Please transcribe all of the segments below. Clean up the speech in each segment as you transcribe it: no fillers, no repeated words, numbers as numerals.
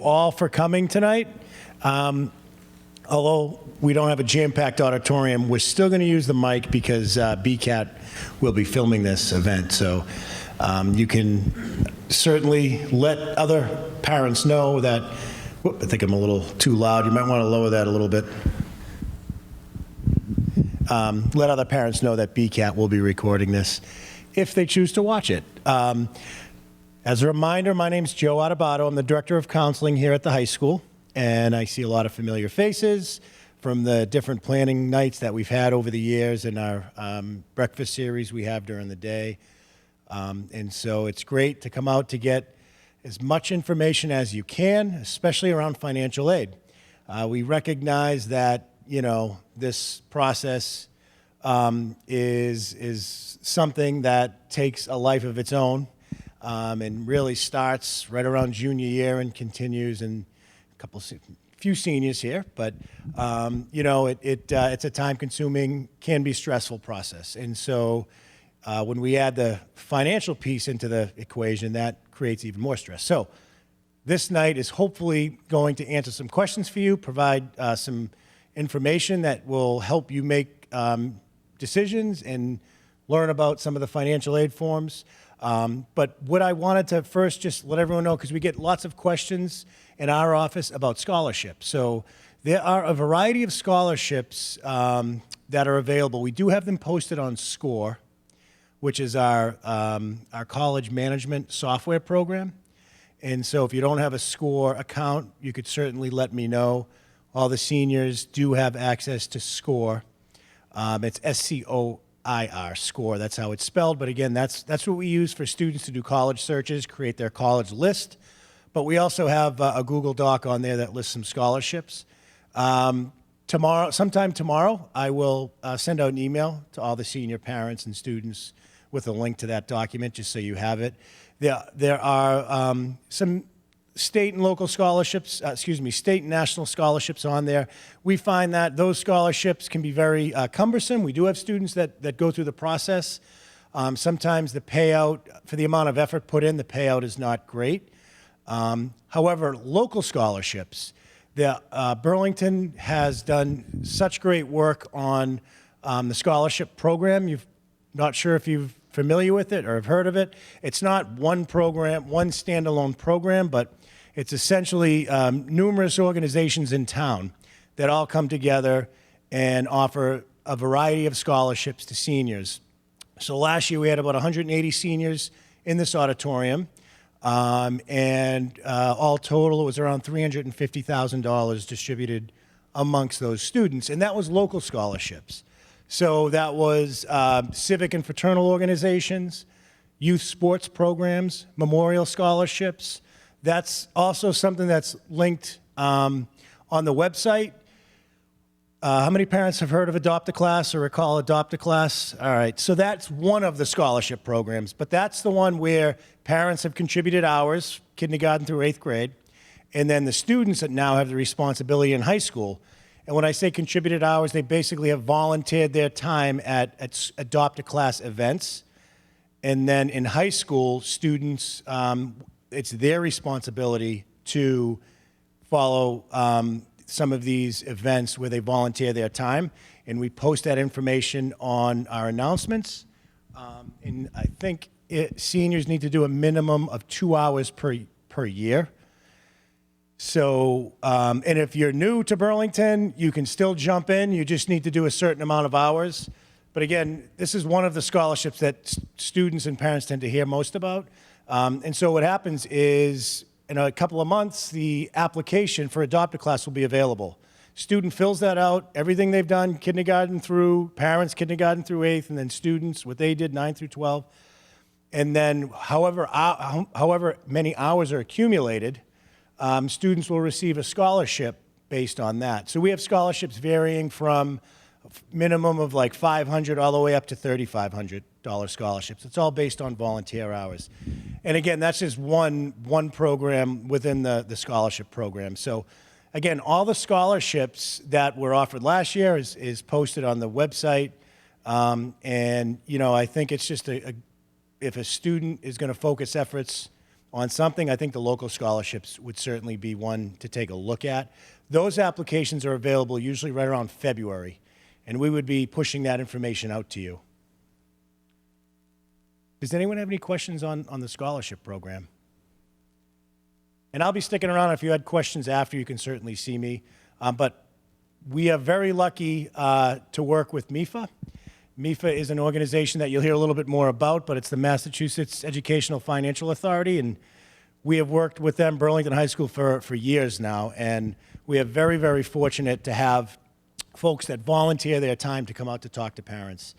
All for coming tonight. Although we don't have a jam-packed auditorium, we're still going to use the mic because BCAT will be filming this event. So you can certainly let other parents know that, whoop, I think I'm a little too loud. You might want to lower that a little bit. Let other parents know that BCAT will be recording this if they choose to watch it. As a reminder, my name's Joe Adebato. I'm the Director of Counseling here at the high school, and I see a lot of familiar faces from the different planning nights that we've had over the years and our breakfast series we have during the day. And so it's great to come out to get as much information as you can, especially around financial aid. We recognize that, you know, this process is something that takes a life of its own. And really starts right around junior year and continues, and few seniors here, but you know, it's a time-consuming, can be stressful process. And so when we add the financial piece into the equation, that creates even more stress. So this night is hopefully going to answer some questions for you, provide some information that will help you make decisions and learn about some of the financial aid forms. But what I wanted to first just let everyone know, because we get lots of questions in our office about scholarships. So there are a variety of scholarships that are available. We do have them posted on SCORE, which is our college management software program. And so if you don't have a SCORE account, you could certainly let me know. All the seniors do have access to SCORE. It's SCOIR, SCORE, that's how it's spelled. But again, that's what we use for students to do college searches, create their college list. But we also have a Google Doc on there that lists some scholarships. Sometime tomorrow, I will send out an email to all the senior parents and students with a link to that document, just so you have it. There are some state and local scholarships, state and national scholarships on there. We find that those scholarships can be very cumbersome. We do have students that go through the process. Sometimes the payout, for the amount of effort put in, the payout is not great. However, local scholarships, Burlington has done such great work on the scholarship program. Not sure if you're familiar with it or have heard of it. It's not one program, one standalone program, but it's essentially numerous organizations in town that all come together and offer a variety of scholarships to seniors. So last year we had about 180 seniors in this auditorium, and all total it was around $350,000 distributed amongst those students, and that was local scholarships. So that was civic and fraternal organizations, youth sports programs, memorial scholarships. That's also something that's linked on the website. How many parents have heard of Adopt a Class or recall Adopt a Class? All right, so that's one of the scholarship programs, but that's the one where parents have contributed hours, kindergarten through 8th grade, and then the students that now have the responsibility in high school. And when I say contributed hours, they basically have volunteered their time at Adopt a Class events. And then in high school, students, it's their responsibility to follow some of these events where they volunteer their time, and we post that information on our announcements. And I think seniors need to do a minimum of 2 hours per year. So, and if you're new to Burlington, you can still jump in. You just need to do a certain amount of hours. But again, this is one of the scholarships that students and parents tend to hear most about. And so what happens is, in a couple of months, the application for Adopt a Class will be available. Student fills that out, everything they've done, kindergarten through, parents, kindergarten through 8th, and then students, what they did, 9 through 12. And then however many hours are accumulated, students will receive a scholarship based on that. So we have scholarships varying from minimum of like $500 all the way up to $3,500 scholarships. It's all based on volunteer hours. And again, that's just one program within the scholarship program. So again, all the scholarships that were offered last year is posted on the website. And you know, I think it's just if a student is going to focus efforts on something, I think the local scholarships would certainly be one to take a look at. Those applications are available usually right around February, and we would be pushing that information out to you. Does anyone have any questions on the scholarship program? And I'll be sticking around. If you had questions after, you can certainly see me. But we are very lucky to work with MIFA. MIFA is an organization that you'll hear a little bit more about, but it's the Massachusetts Educational Financial Authority, and we have worked with them, Burlington High School, for years now, and we are very, very fortunate to have folks that volunteer their time to come out to talk to parents.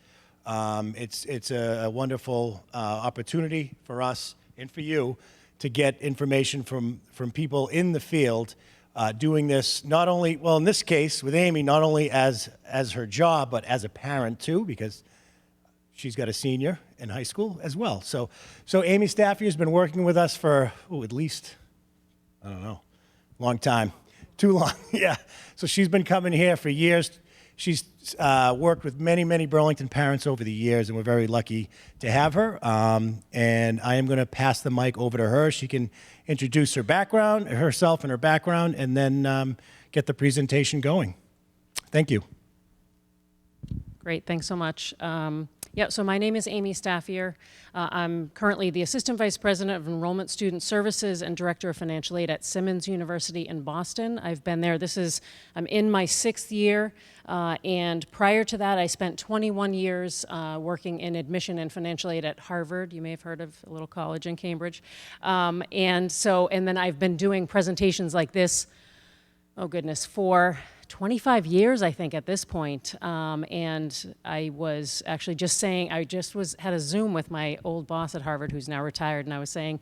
It's a wonderful opportunity for us and for you to get information from people in the field doing this, not only, well, in this case with Amy, not only as her job, but as a parent too, because she's got a senior in high school as well. So Amy Stafford has been working with us for, at least, I don't know, long time. Too long, yeah. So she's been coming here for years. She's worked with many, many Burlington parents over the years, and we're very lucky to have her. And I am going to pass the mic over to her. She can introduce herself and her background, and then get the presentation going. Thank you. Great, thanks so much. So my name is Amy Staffier. I'm currently the Assistant Vice President of Enrollment Student Services and Director of Financial Aid at Simmons University in Boston. I've been there, I'm in my 6th year, and prior to that I spent 21 years working in admission and financial aid at Harvard. You may have heard of a little college in Cambridge. And then I've been doing presentations like this, oh goodness, for 25 years, I think, at this point. And I was actually just saying, had a Zoom with my old boss at Harvard, who's now retired, and I was saying,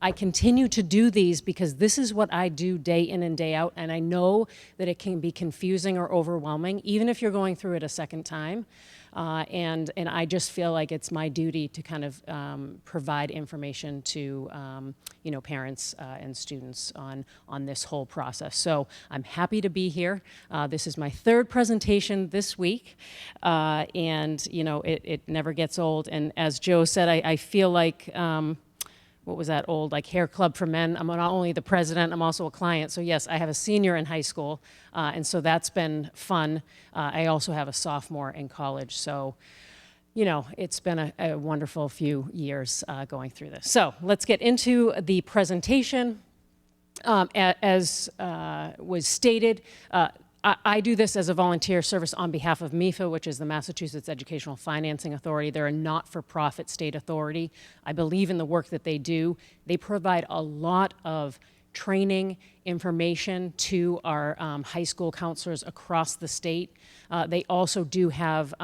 I continue to do these because this is what I do day in and day out, and I know that it can be confusing or overwhelming, even if you're going through it a second time. And I just feel like it's my duty to kind of provide information to parents and students on this whole process. So I'm happy to be here. This is my 3rd presentation this week, and it never gets old. And as Joe said, I feel like what was that old, like hair club for men? I'm not only the president, I'm also a client. So yes, I have a senior in high school, and so that's been fun. I also have a sophomore in college. So, it's been a wonderful few years going through this. So let's get into the presentation. As was stated, I do this as a volunteer service on behalf of MIFA, which is the Massachusetts Educational Financing Authority. They're a not-for-profit state authority. I believe in the work that they do. They provide a lot of training, information to our high school counselors across the state. They also do have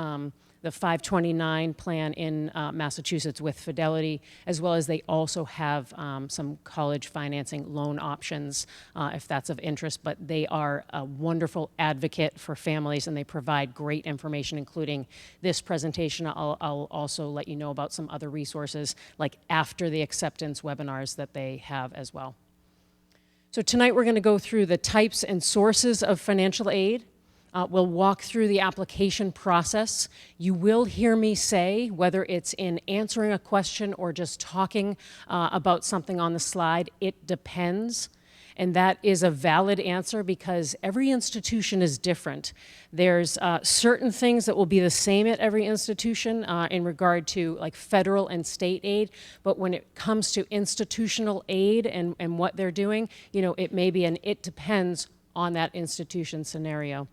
the 529 plan in Massachusetts with Fidelity, as well as they also have some college financing loan options if that's of interest. But they are a wonderful advocate for families, and they provide great information, including this presentation. I'll also let you know about some other resources, like after the acceptance webinars that they have as well. So tonight we're going to go through the types and sources of financial aid. We'll walk through the application process. You will hear me say, whether it's in answering a question or just talking about something on the slide, it depends. And that is a valid answer because every institution is different. There's certain things that will be the same at every institution in regard to like federal and state aid, but when it comes to institutional aid and what they're doing, it may be an it depends on that institution scenario.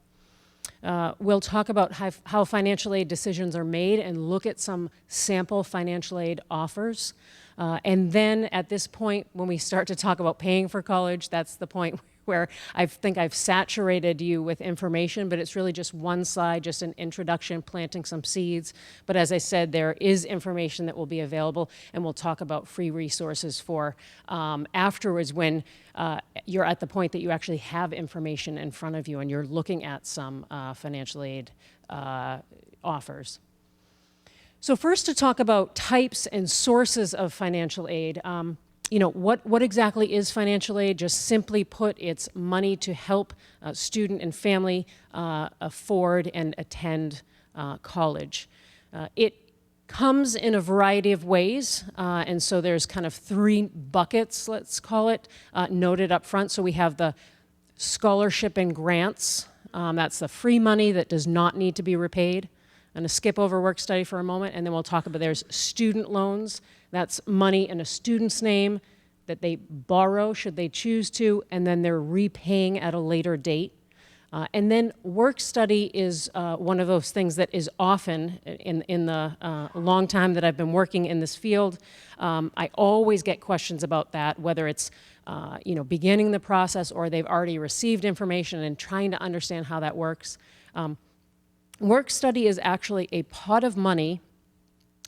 We'll talk about how financial aid decisions are made and look at some sample financial aid offers. And then at this point, when we start to talk about paying for college, that's the point where I think I've saturated you with information, but it's really just one slide, just an introduction, planting some seeds. But as I said, there is information that will be available, and we'll talk about free resources for afterwards when you're at the point that you actually have information in front of you and you're looking at some financial aid offers. So first, to talk about types and sources of financial aid. What exactly is financial aid? Just simply put, it's money to help a student and family afford and attend college. It comes in a variety of ways, and so there's kind of 3 buckets, let's call it, noted up front. So we have the scholarship and grants. That's the free money that does not need to be repaid. I'm going to skip over work study for a moment, and then we'll talk about there's student loans. That's money in a student's name that they borrow should they choose to, and then they're repaying at a later date. And then work study is one of those things that is often, in the long time that I've been working in this field, I always get questions about that, whether it's beginning the process or they've already received information and trying to understand how that works. Work study is actually a pot of money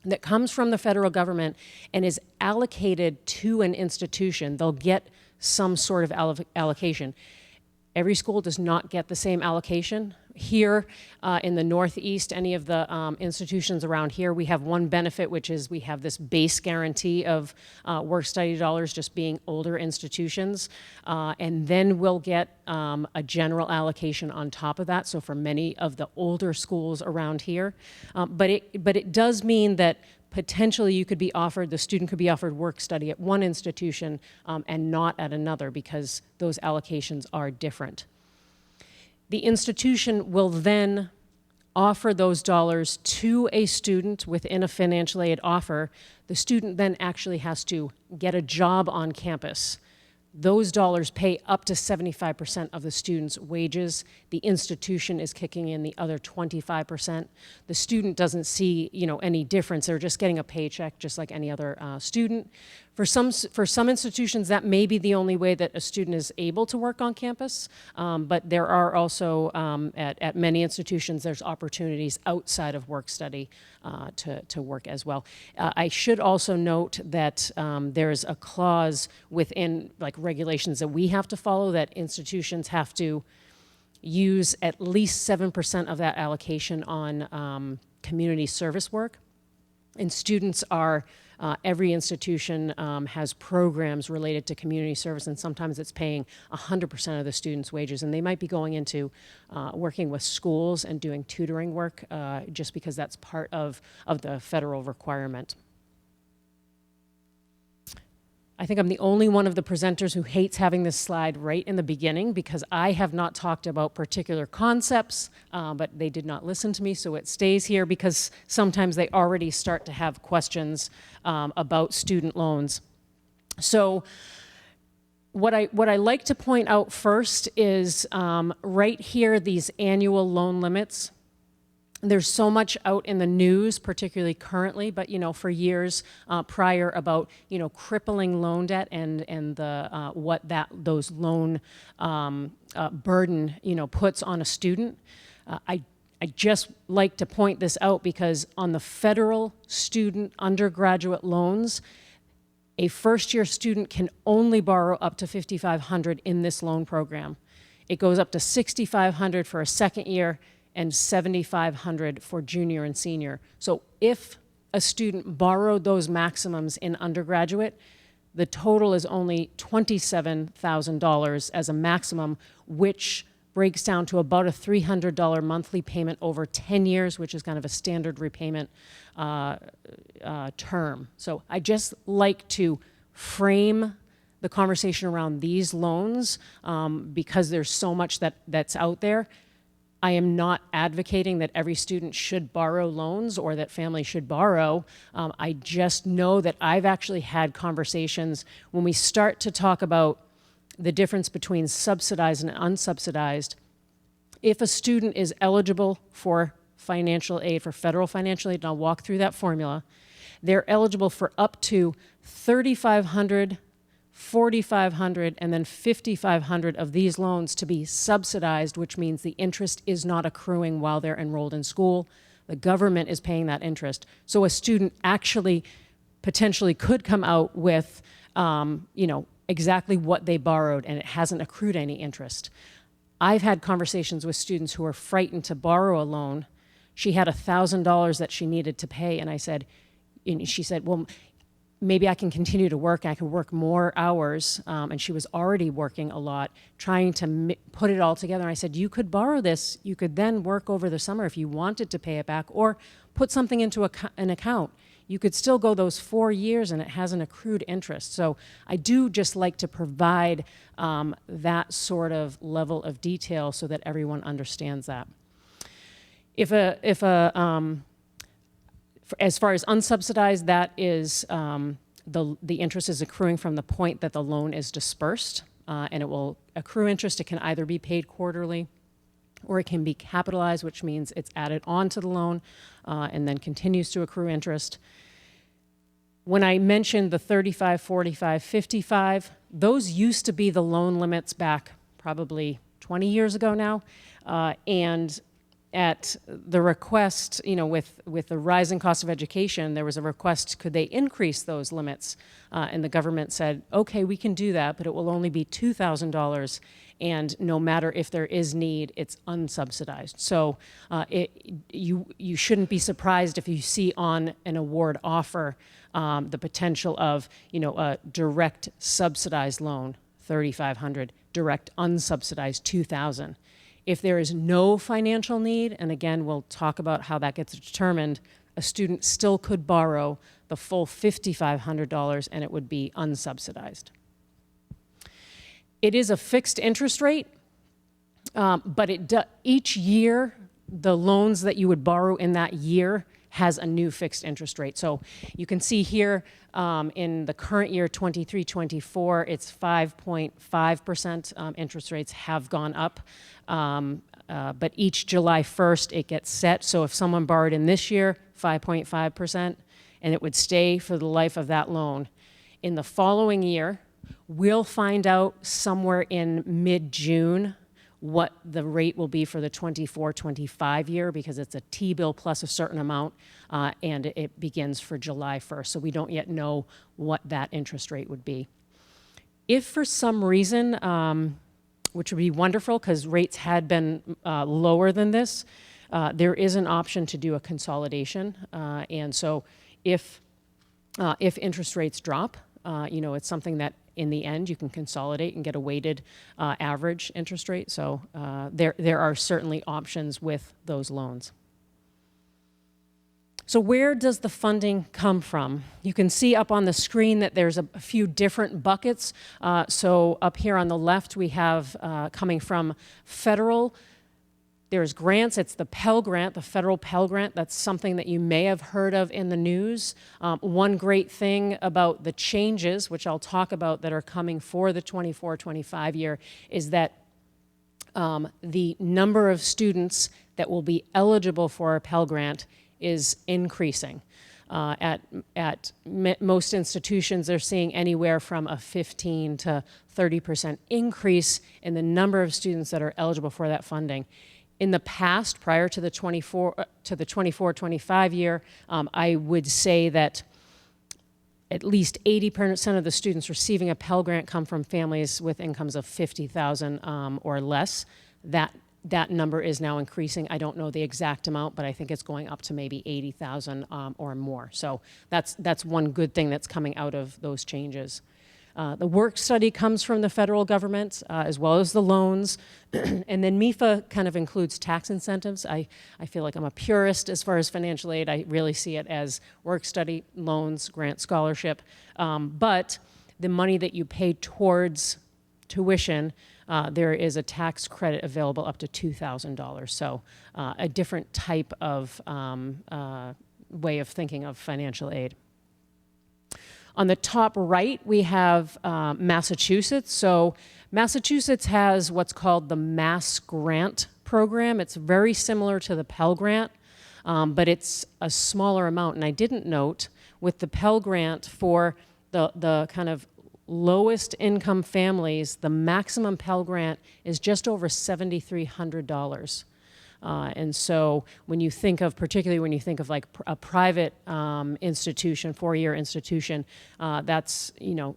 that comes from the federal government and is allocated to an institution. They'll get some sort of allocation. Every school does not get the same allocation. Here in the Northeast, any of the institutions around here, we have one benefit, which is we have this base guarantee of work study dollars just being older institutions. And then we'll get a general allocation on top of that. So for many of the older schools around here. But it does mean that potentially you could be offered, the student could be offered work study at one institution and not at another because those allocations are different. The institution will then offer those dollars to a student within a financial aid offer. The student then actually has to get a job on campus. Those dollars pay up to 75% of the student's wages. The institution is kicking in the other 25%. The student doesn't see, any difference. They're just getting a paycheck just like any other student. For some institutions, that may be the only way that a student is able to work on campus, but there are also, at many institutions, there's opportunities outside of work study to work as well. I should also note that there's a clause within regulations that we have to follow that institutions have to use at least 7% of that allocation on community service work. And students are, every institution has programs related to community service, and sometimes it's paying 100% of the students' wages. And they might be going into working with schools and doing tutoring work just because that's part of the federal requirement. I think I'm the only one of the presenters who hates having this slide right in the beginning because I have not talked about particular concepts, but they did not listen to me, so it stays here because sometimes they already start to have questions about student loans. So what I like to point out first is right here, these annual loan limits. There's so much out in the news, particularly currently, but for years prior about crippling loan debt and the what those loan burden puts on a student. I just like to point this out because on the federal student undergraduate loans, a first-year student can only borrow up to $5,500 in this loan program. It goes up to $6,500 for a second year and $7,500 for junior and senior. So if a student borrowed those maximums in undergraduate, the total is only $27,000 as a maximum, which breaks down to about a $300 monthly payment over 10 years, which is kind of a standard repayment term. So I just like to frame the conversation around these loans because there's so much that's out there. I am not advocating that every student should borrow loans or that families should borrow. I just know that I've actually had conversations when we start to talk about the difference between subsidized and unsubsidized. If a student is eligible for financial aid, for federal financial aid, and I'll walk through that formula, they're eligible for up to $3,500, $4,500, and then $5,500 of these loans to be subsidized, which means the interest is not accruing while they're enrolled in school. The government is paying that interest. So a student actually potentially could come out with, exactly what they borrowed, and it hasn't accrued any interest. I've had conversations with students who are frightened to borrow a loan. She had $1,000 that she needed to pay, and she said, well, maybe I can continue to work. I can work more hours. And she was already working a lot, trying to put it all together. And I said, you could borrow this. You could then work over the summer if you wanted to pay it back, or put something into an account. You could still go those 4 years and it has an accrued interest. So I do just like to provide that sort of level of detail so that everyone understands that. As far as unsubsidized, that is the interest is accruing from the point that the loan is dispersed, and it will accrue interest. It can either be paid quarterly, or it can be capitalized, which means it's added onto the loan and then continues to accrue interest. When I mentioned the 35, 45, 55, those used to be the loan limits back probably 20 years ago now, and at the request, with the rising cost of education, there was a request, could they increase those limits? And the government said, okay, we can do that, but it will only be $2,000, and no matter if there is need, it's unsubsidized. So you shouldn't be surprised if you see on an award offer the potential of, a direct subsidized loan, $3,500, direct unsubsidized, $2,000. If there is no financial need, and again, we'll talk about how that gets determined, a student still could borrow the full $5,500 and it would be unsubsidized. It is a fixed interest rate, but each year, the loans that you would borrow in that year has a new fixed interest rate. So you can see here in the current year, 23-24, it's 5.5%. Interest rates have gone up, but each July 1st it gets set. So if someone borrowed in this year, 5.5%, and it would stay for the life of that loan. In the following year, we'll find out somewhere in mid-June what the rate will be for the 24-25 year, because it's a T-bill plus a certain amount, and it begins for July 1st. So we don't yet know what that interest rate would be. If for some reason, which would be wonderful because rates had been lower than this, there is an option to do a consolidation. And so if interest rates drop, it's something that in the end you can consolidate and get a weighted average interest rate. So there are certainly options with those loans. So where does the funding come from? You can see up on the screen that there's a few different buckets. So up here on the left, we have coming from federal. There's grants. It's the Pell Grant, the federal Pell Grant. That's something that you may have heard of in the news. One great thing about the changes, which I'll talk about, that are coming for the 24-25 year is that the number of students that will be eligible for a Pell Grant is increasing. At most institutions, they're seeing anywhere from a 15 to 30% increase in the number of students that are eligible for that funding. In the past, prior to the 24-25 year, I would say that at least 80% of the students receiving a Pell Grant come from families with incomes of $50,000 or less. That number is now increasing. I don't know the exact amount, but I think it's going up to maybe 80,000 or more. So that's one good thing that's coming out of those changes. The work study comes from the federal government, as well as the loans. And then MEFA kind of includes tax incentives. I feel like I'm a purist as far as financial aid. I really see it as work study, loans, grant, scholarship. But the money that you pay towards tuition, there is a tax credit available up to $2,000. So a different type of way of thinking of financial aid. On the top right, we have Massachusetts. So Massachusetts has what's called the Mass Grant program. It's very similar to the Pell Grant, but it's a smaller amount. And I didn't note with the Pell Grant for the kind of lowest income families, the maximum Pell Grant is just over $7,300. And so when you think of, particularly when you think of like a private institution, four-year institution, that's,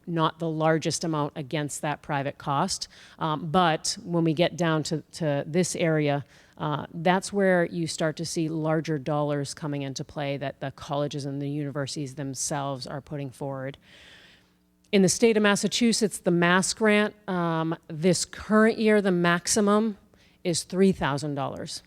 not the largest amount against that private cost. But when we get down to this area, That's where you start to see larger dollars coming into play that the colleges and the universities themselves are putting forward. In the state of Massachusetts, the Mass Grant, this current year, the maximum is $3,000.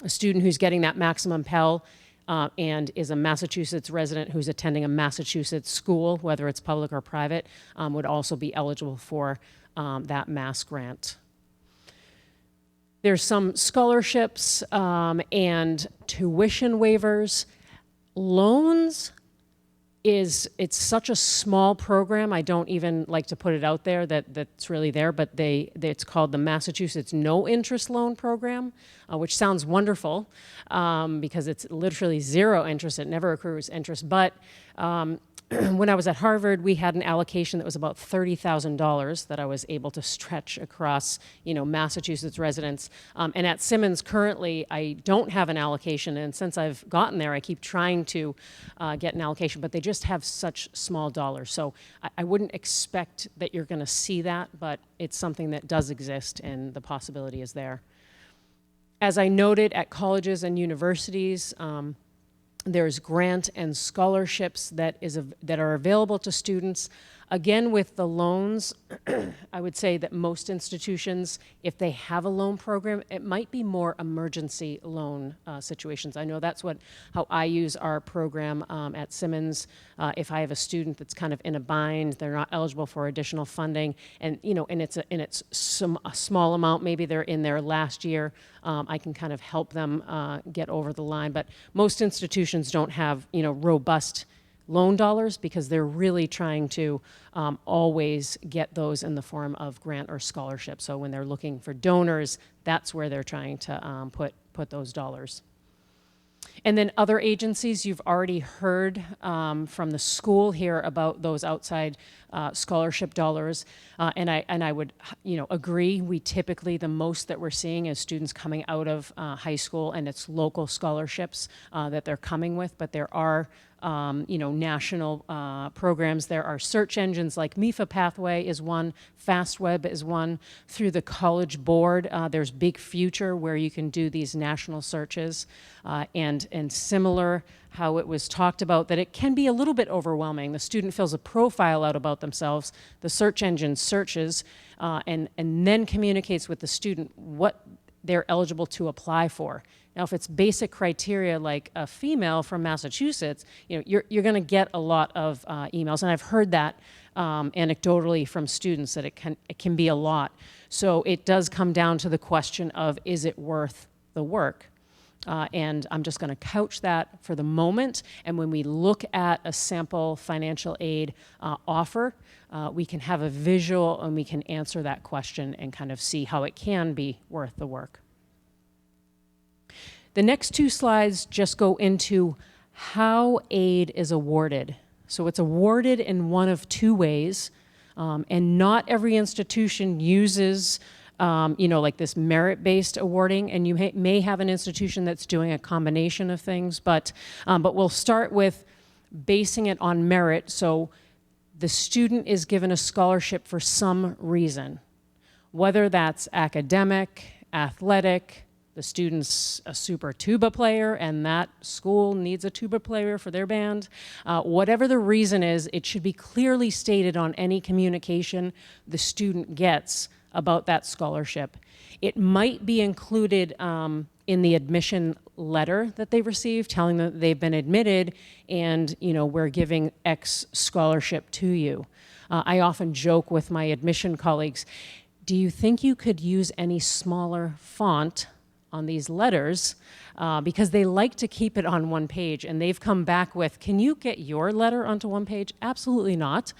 A student who's getting that maximum Pell and is a Massachusetts resident who's attending a Massachusetts school, whether it's public or private, would also be eligible for that Mass Grant. There's some scholarships and tuition waivers. Loans it's such a small program, I don't even like to put it out there that's really there, but it's called the Massachusetts No Interest Loan Program, which sounds wonderful because it's literally zero interest, it never accrues interest, but when I was at Harvard, we had an allocation that was about $30,000 that I was able to stretch across, Massachusetts residents. And at Simmons currently, I don't have an allocation, and since I've gotten there, I keep trying to get an allocation, but they just have such small dollars. So I wouldn't expect that you're gonna see that, but it's something that does exist, and the possibility is there. As I noted, at colleges and universities, there's grant and scholarships that are available to students. Again, with the loans, I would say that most institutions, if they have a loan program, it might be more emergency loan situations. I know that's how I use our program at Simmons. If I have a student that's kind of in a bind, they're not eligible for additional funding, and it's a small amount, maybe they're in their last year, I can kind of help them get over the line. But most institutions don't have robust loan dollars because they're really trying to always get those in the form of grant or scholarship. So when they're looking for donors, that's where they're trying to put those dollars. And then other agencies, you've already heard from the school here about those outside scholarship dollars, and I would agree. We typically, the most that we're seeing is students coming out of high school, and it's local scholarships that they're coming with, but there are national programs. There are search engines like MIFA Pathway is one, FastWeb is one. Through the College Board, there's Big Future where you can do these national searches, and similar how it was talked about that it can be a little bit overwhelming. The student fills a profile out about themselves, the search engine searches, and then communicates with the student what they're eligible to apply for. Now, if it's basic criteria like a female from Massachusetts, you're going to get a lot of emails, and I've heard that anecdotally from students that it can be a lot. So it does come down to the question of, is it worth the work? And I'm just going to couch that for the moment. And when we look at a sample financial aid offer, we can have a visual and we can answer that question and kind of see how it can be worth the work. The next two slides just go into how aid is awarded. So it's awarded in one of two ways, and not every institution uses like this merit-based awarding, and you may have an institution that's doing a combination of things, but we'll start with basing it on merit. So the student is given a scholarship for some reason, whether that's academic, athletic, the student's a super tuba player and that school needs a tuba player for their band. Whatever the reason is, it should be clearly stated on any communication the student gets about that scholarship. It might be included in the admission letter that they receive, telling them that they've been admitted and we're giving X scholarship to you. I often joke with my admission colleagues, do you think you could use any smaller font on these letters, because they like to keep it on one page, and they've come back with, can you get your letter onto one page? Absolutely not,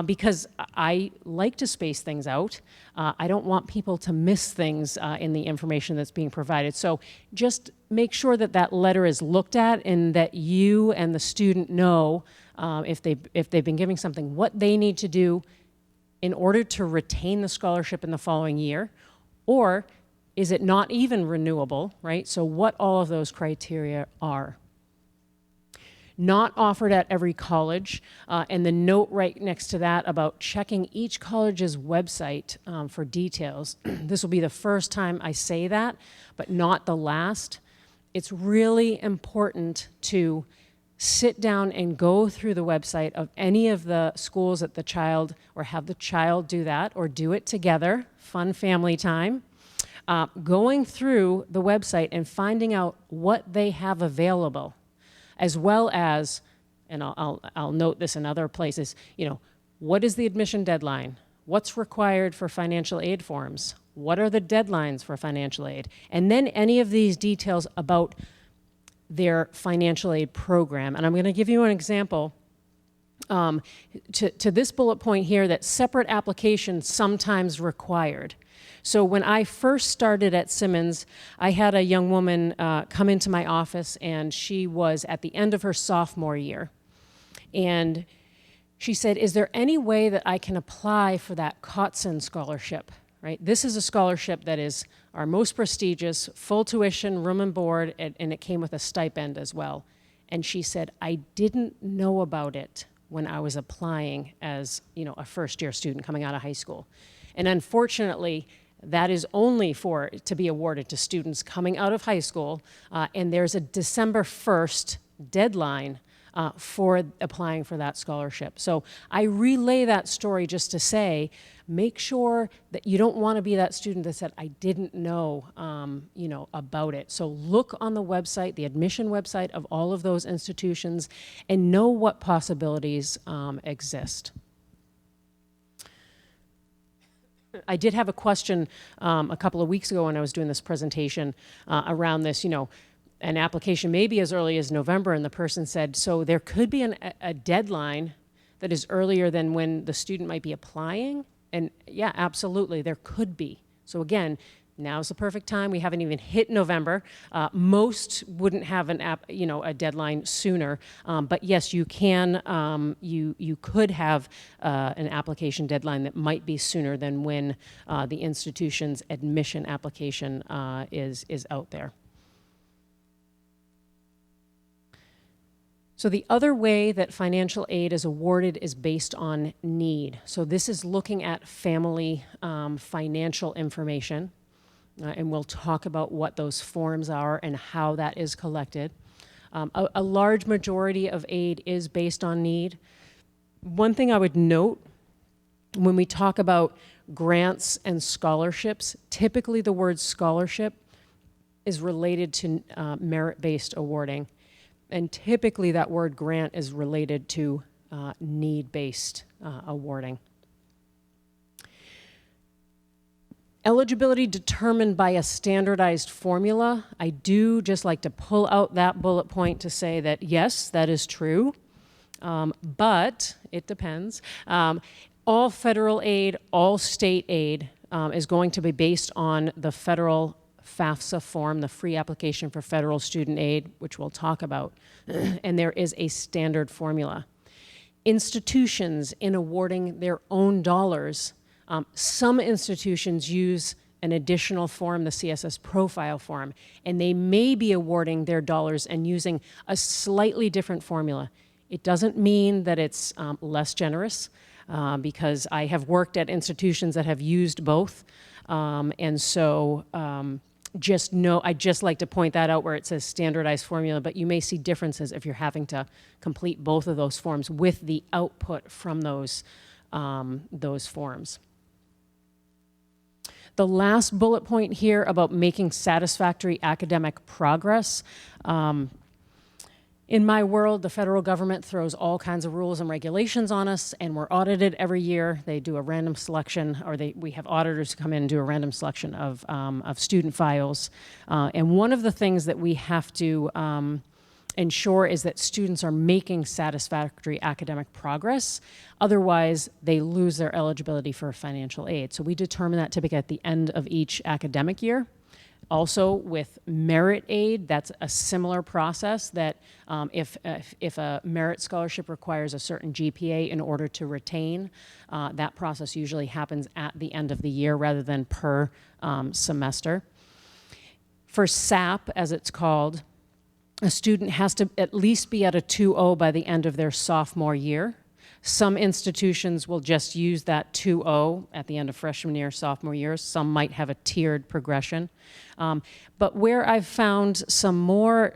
because I like to space things out. I don't want people to miss things in the information that's being provided. So just make sure that that letter is looked at and that you and the student know if they've been giving something, what they need to do in order to retain the scholarship in the following year, or is it not even renewable, right? So what all of those criteria are. Not offered at every college, and the note right next to that about checking each college's website for details. This will be the first time I say that, but not the last. It's really important to sit down and go through the website of any of the schools that the child, or have the child do that, or do it together, fun family time. Going through the website and finding out what they have available, as well as, and I'll note this in other places, what is the admission deadline? What's required for financial aid forms? What are the deadlines for financial aid? And then any of these details about their financial aid program. And I'm going to give you an example to this bullet point here, that separate application sometimes required. So when I first started at Simmons, I had a young woman come into my office, and she was at the end of her sophomore year. And she said, is there any way that I can apply for that Kotson scholarship? Right? This is a scholarship that is our most prestigious, full tuition, room and board, and it came with a stipend as well. And she said, I didn't know about it when I was applying as a first-year student coming out of high school. And unfortunately, that is only to be awarded to students coming out of high school, and there's a December 1st deadline for applying for that scholarship. So I relay that story just to say, make sure that you don't want to be that student that said, I didn't know, about it. So look on the website, the admission website of all of those institutions, and know what possibilities exist. I did have a question a couple of weeks ago when I was doing this presentation around this, an application maybe as early as November, and the person said, so there could be a deadline that is earlier than when the student might be applying? And yeah, absolutely, there could be. So again, now's the perfect time. We haven't even hit November. Most wouldn't have a deadline sooner, but yes, you can. You could have an application deadline that might be sooner than when the institution's admission application is out there. So the other way that financial aid is awarded is based on need. So this is looking at family financial information. And we'll talk about what those forms are and how that is collected. A large majority of aid is based on need. One thing I would note, when we talk about grants and scholarships, typically the word scholarship is related to merit-based awarding. And typically that word grant is related to need-based awarding. Eligibility determined by a standardized formula. I do just like to pull out that bullet point to say that yes, that is true, but it depends. All federal aid, all state aid is going to be based on the federal FAFSA form, the Free Application for Federal Student Aid, which we'll talk about, and there is a standard formula. Institutions, in awarding their own dollars, some institutions use an additional form, the CSS profile form, and they may be awarding their dollars and using a slightly different formula. It doesn't mean that it's less generous, because I have worked at institutions that have used both, and so I just like to point that out where it says standardized formula, but you may see differences if you're having to complete both of those forms with the output from those forms. The last bullet point here about making satisfactory academic progress. In my world, the federal government throws all kinds of rules and regulations on us, and we're audited every year. They do a random selection, or we have auditors come in and do a random selection of student files. And one of the things that we have to ensure is that students are making satisfactory academic progress. Otherwise, they lose their eligibility for financial aid. So we determine that typically at the end of each academic year. Also, with merit aid, that's a similar process that if a merit scholarship requires a certain GPA in order to retain, that process usually happens at the end of the year rather than per semester. For SAP, as it's called, a student has to at least be at a 2.0 by the end of their sophomore year. Some institutions will just use that 2.0 at the end of freshman year, sophomore year. Some might have a tiered progression. But where I've found some more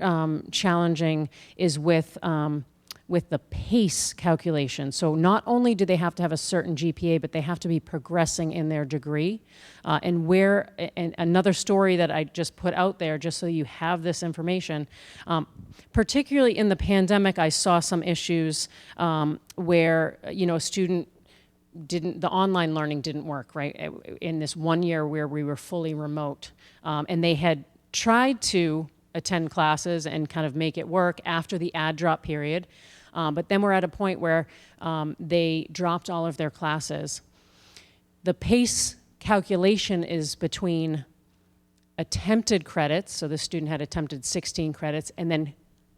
challenging is with the PACE calculation. So not only do they have to have a certain GPA, but they have to be progressing in their degree. And another story that I just put out there, just so you have this information, particularly in the pandemic, I saw some issues where, a student the online learning didn't work, right? In this 1 year where we were fully remote. And they had tried to attend classes and kind of make it work after the add drop period. But then we're at a point where they dropped all of their classes. The PACE calculation is between attempted credits, so the student had attempted 16 credits, and then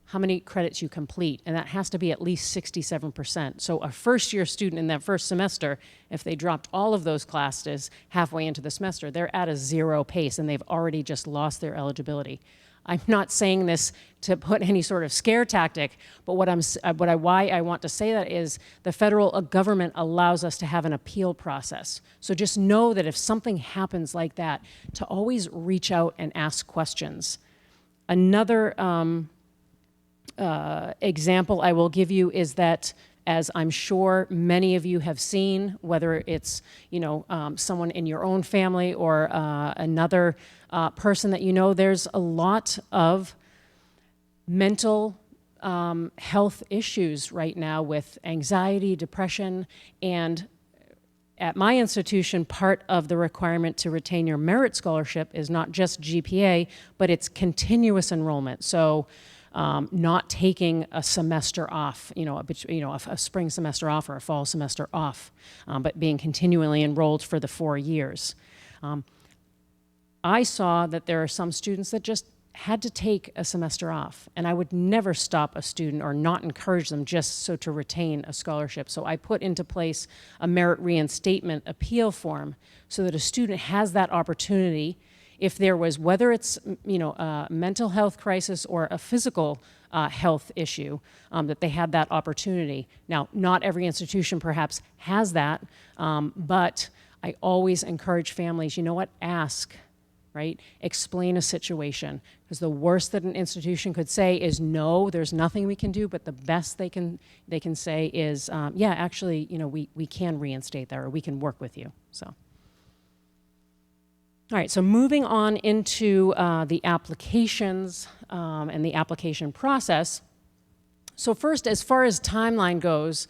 how many credits you complete, and that has to be at least 67%. So a first-year student in that first semester, if they dropped all of those classes halfway into the semester, they're at a 0 PACE, and they've already just lost their eligibility. I'm not saying this to put any sort of scare tactic, but why I want to say that is the federal government allows us to have an appeal process. So just know that if something happens like that, to always reach out and ask questions. Another example I will give you is that, as I'm sure many of you have seen, whether it's someone in your own family or another person that you know, there's a lot of mental health issues right now with anxiety, depression, and at my institution, part of the requirement to retain your merit scholarship is not just GPA, but it's continuous enrollment. So not taking a semester off, a spring semester off or a fall semester off, but being continually enrolled for the 4 years. I saw that there are some students that just had to take a semester off, and I would never stop a student or not encourage them just so to retain a scholarship. So I put into place a merit reinstatement appeal form so that a student has that opportunity if there was, whether it's a mental health crisis or a physical health issue, that they had that opportunity. Now, not every institution perhaps has that, but I always encourage families, ask, right? Explain a situation, because the worst that an institution could say is no, there's nothing we can do, but the best they can say is, yeah, actually, we can reinstate that, or we can work with you, so. All right, so moving on into the applications and the application process. So first, as far as timeline goes,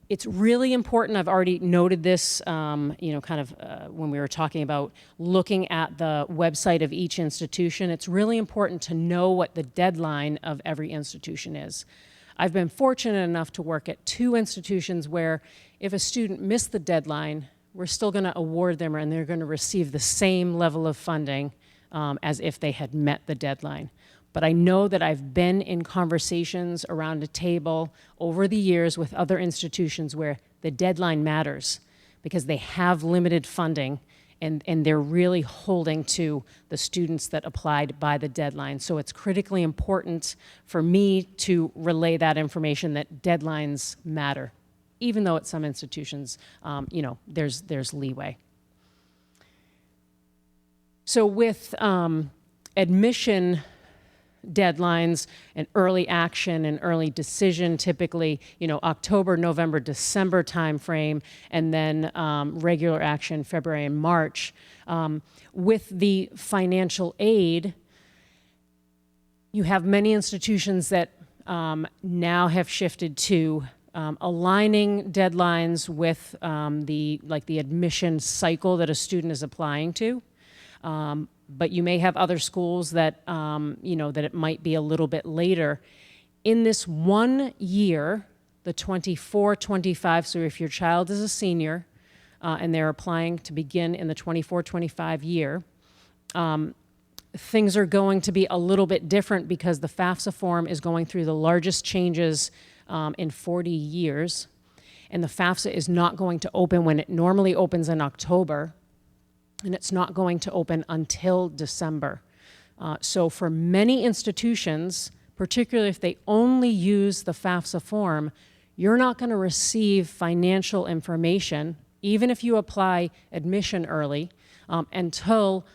it's really important, I've already noted this, when we were talking about looking at the website of each institution, it's really important to know what the deadline of every institution is. I've been fortunate enough to work at 2 institutions where if a student missed the deadline, we're still going to award them and they're going to receive the same level of funding as if they had met the deadline. But I know that I've been in conversations around a table over the years with other institutions where the deadline matters because they have limited funding and they're really holding to the students that applied by the deadline. So it's critically important for me to relay that information that deadlines matter, even though at some institutions, there's leeway. So with admission deadlines and early action and early decision, typically, October, November, December timeframe, and then regular action February and March. With the financial aid, you have many institutions that now have shifted to aligning deadlines with the admission cycle that a student is applying to. But you may have other schools that, that it might be a little bit later. In this 1 year, the 24-25, so if your child is a senior and they're applying to begin in the 24-25 year, things are going to be a little bit different because the FAFSA form is going through the largest changes in 40 years. And the FAFSA is not going to open when it normally opens in October. And it's not going to open until December. So for many institutions, particularly if they only use the FAFSA form, you're not going to receive financial information, even if you apply admission early, until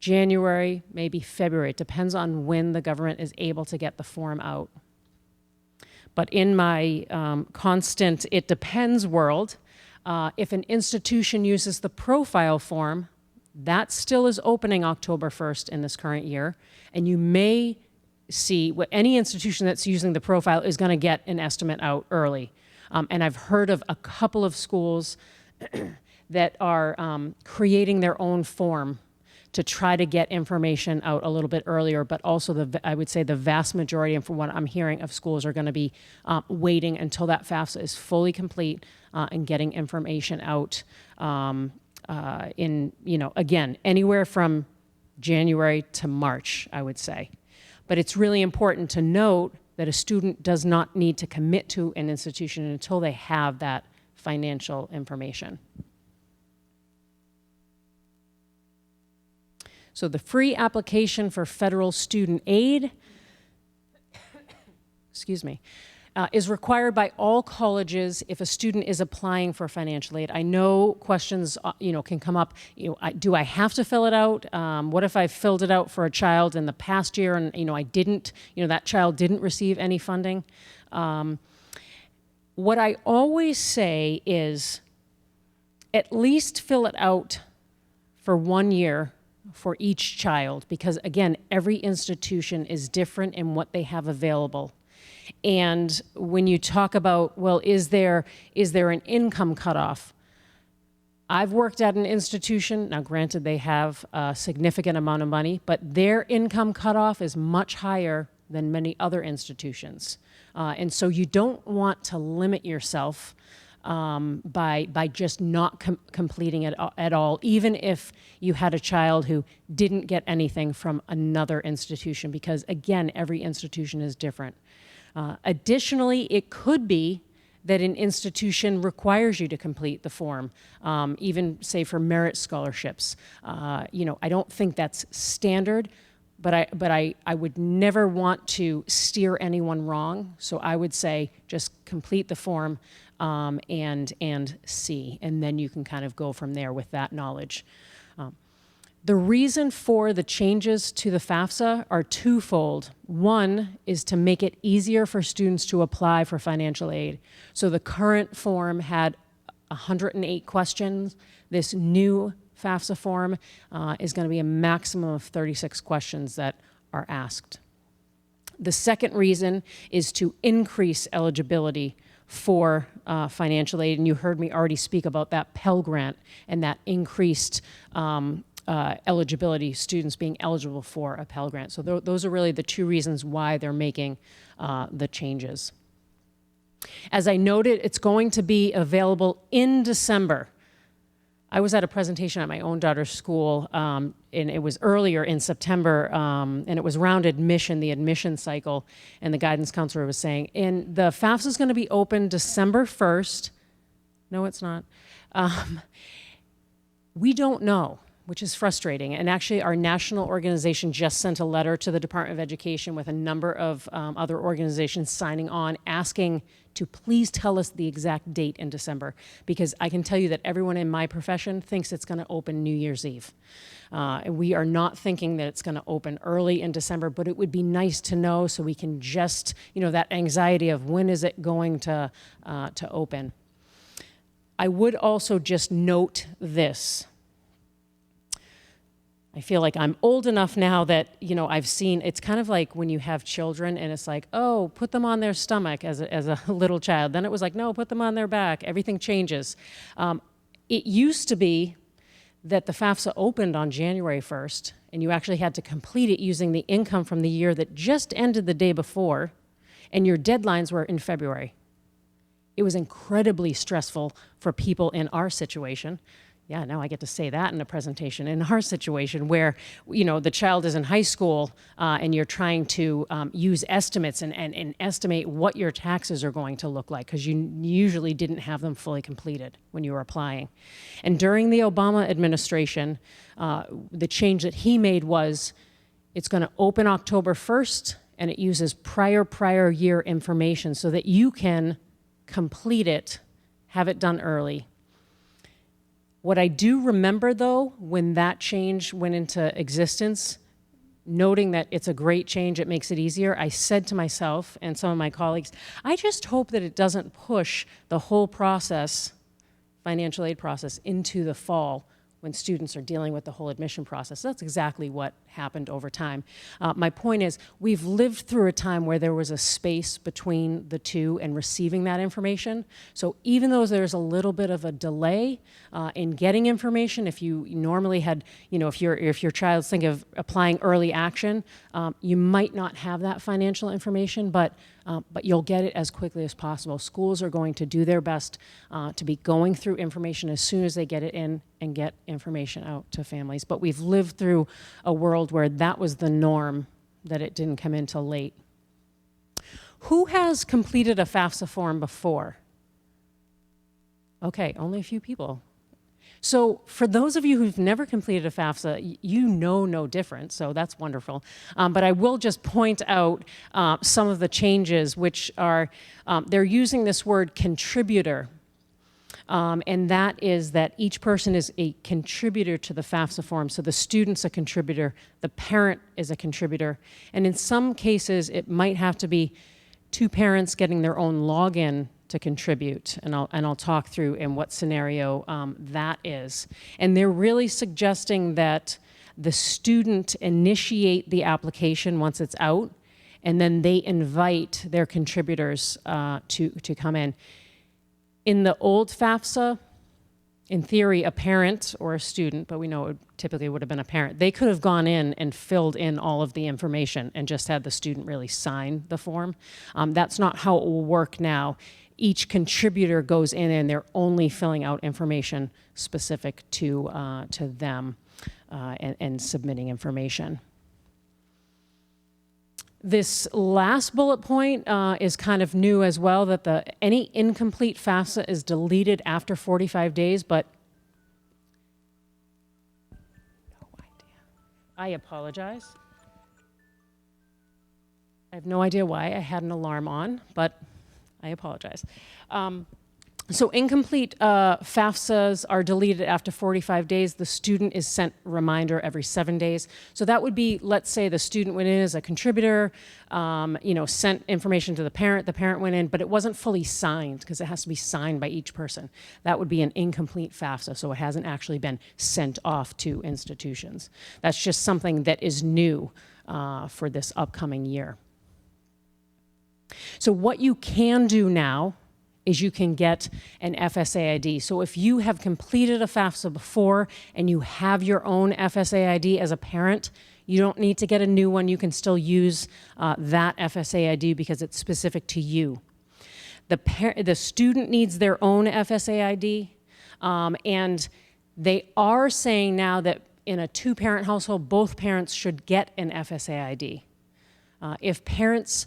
January, maybe February. It depends on when the government is able to get the form out. But in my constant it depends world, if an institution uses the profile form, that still is opening October 1st in this current year, and you may see what any institution that's using the profile is going to get an estimate out early. And I've heard of a couple of schools that are creating their own form to try to get information out a little bit earlier, but also I would say the vast majority, and from what I'm hearing, of schools are going to be waiting until that FAFSA is fully complete and getting information out in, again, anywhere from January to March, I would say. But it's really important to note that a student does not need to commit to an institution until they have that financial information. So the free application for federal student aid, excuse me, is required by all colleges if a student is applying for financial aid. I know questions, can come up. Do I have to fill it out? What if I filled it out for a child in the past year and I didn't? That child didn't receive any funding. What I always say is, at least fill it out for 1 year for each child, because again, every institution is different in what they have available. And when you talk about, well, is there an income cutoff? I've worked at an institution, now granted they have a significant amount of money, but their income cutoff is much higher than many other institutions. And so you don't want to limit yourself by just not completing it at all, even if you had a child who didn't get anything from another institution, because again, every institution is different. Additionally, it could be that an institution requires you to complete the form, even say for merit scholarships. I don't think that's standard, but I would never want to steer anyone wrong. So I would say just complete the form and see, and then you can kind of go from there with that knowledge. The reason for the changes to the FAFSA are twofold. One is to make it easier for students to apply for financial aid. So the current form had 108 questions. This new FAFSA form is going to be a maximum of 36 questions that are asked. The second reason is to increase eligibility for financial aid, and you heard me already speak about that Pell Grant and that increased eligibility, students being eligible for a Pell Grant. So those are really the two reasons why they're making the changes. As I noted, it's going to be available in December. I was at a presentation at my own daughter's school, and it was earlier in September, and it was around admission, the admission cycle, and the guidance counselor was saying, and the FAFSA is going to be open December 1st. No, it's not. We don't know, which is frustrating. And actually, our national organization just sent a letter to the Department of Education with a number of other organizations signing on, asking to please tell us the exact date in December, because I can tell you that everyone in my profession thinks it's going to open New Year's Eve. We are not thinking that it's going to open early in December, but it would be nice to know so we can just, that anxiety of when is it going to open. I would also just note this. I feel like I'm old enough now that, I've seen, it's kind of like when you have children and it's like, oh, put them on their stomach as a little child. Then it was like, no, put them on their back. Everything changes. It used to be that the FAFSA opened on January 1st, and you actually had to complete it using the income from the year that just ended the day before, and your deadlines were in February. It was incredibly stressful for people in our situation. Yeah, now I get to say that in a presentation. In our situation where, the child is in high school and you're trying to use estimates and estimate what your taxes are going to look like, because you usually didn't have them fully completed when you were applying. And during the Obama administration, the change that he made was It's going to open October 1st, and it uses prior year information so that you can complete it, have it done early. What I do remember, though, when that change went into existence, noting that it's a great change, it makes it easier, I said to myself and some of my colleagues, I just hope that it doesn't push the whole process, financial aid process, into the fall when students are dealing with the whole admission process. That's exactly what happened over time. My point is, we've lived through a time where there was a space between the two and receiving that information. So even though there's a little bit of a delay in getting information, if you normally had, if your child's thinking of applying early action, you might not have that financial information, but you'll get it as quickly as possible. Schools are going to do their best to be going through information as soon as they get it in and get information out to families. But we've lived through a world where that was the norm, that it didn't come in till late. Who has completed a FAFSA form before? Okay, only a few people. So for those of you who've never completed a FAFSA, you know no different, so that's wonderful. But I will just point out some of the changes, which are, they're using this word contributor. And that is that each person is a contributor to the FAFSA form. So the student's a contributor, the parent is a contributor, and in some cases it might have to be two parents getting their own login to contribute, and I'll talk through in what scenario that is. And they're really suggesting that the student initiate the application once it's out, and then they invite their contributors to come in. In the old FAFSA, in theory, a parent or a student, but we know it typically would have been a parent, they could have gone in and filled in all of the information and just had the student really sign the form. That's not how it will work now. Each contributor goes in and they're only filling out information specific to them and submitting information. This last bullet point is kind of new as well, that any incomplete FAFSA is deleted after 45 days, but no idea. I apologize. I have no idea why I had an alarm on, but I apologize. So incomplete FAFSAs are deleted after 45 days. The student is sent a reminder every 7 days. So that would be, let's say the student went in as a contributor, sent information to the parent went in, but it wasn't fully signed because it has to be signed by each person. That would be an incomplete FAFSA, so it hasn't actually been sent off to institutions. That's just something that is new for this upcoming year. So what you can do now is you can get an FSA ID. So if you have completed a FAFSA before and you have your own FSA ID as a parent, you don't need to get a new one. You can still use that FSA ID because it's specific to you. The student needs their own FSA ID, and they are saying now that in a two-parent household, both parents should get an FSA ID. If parents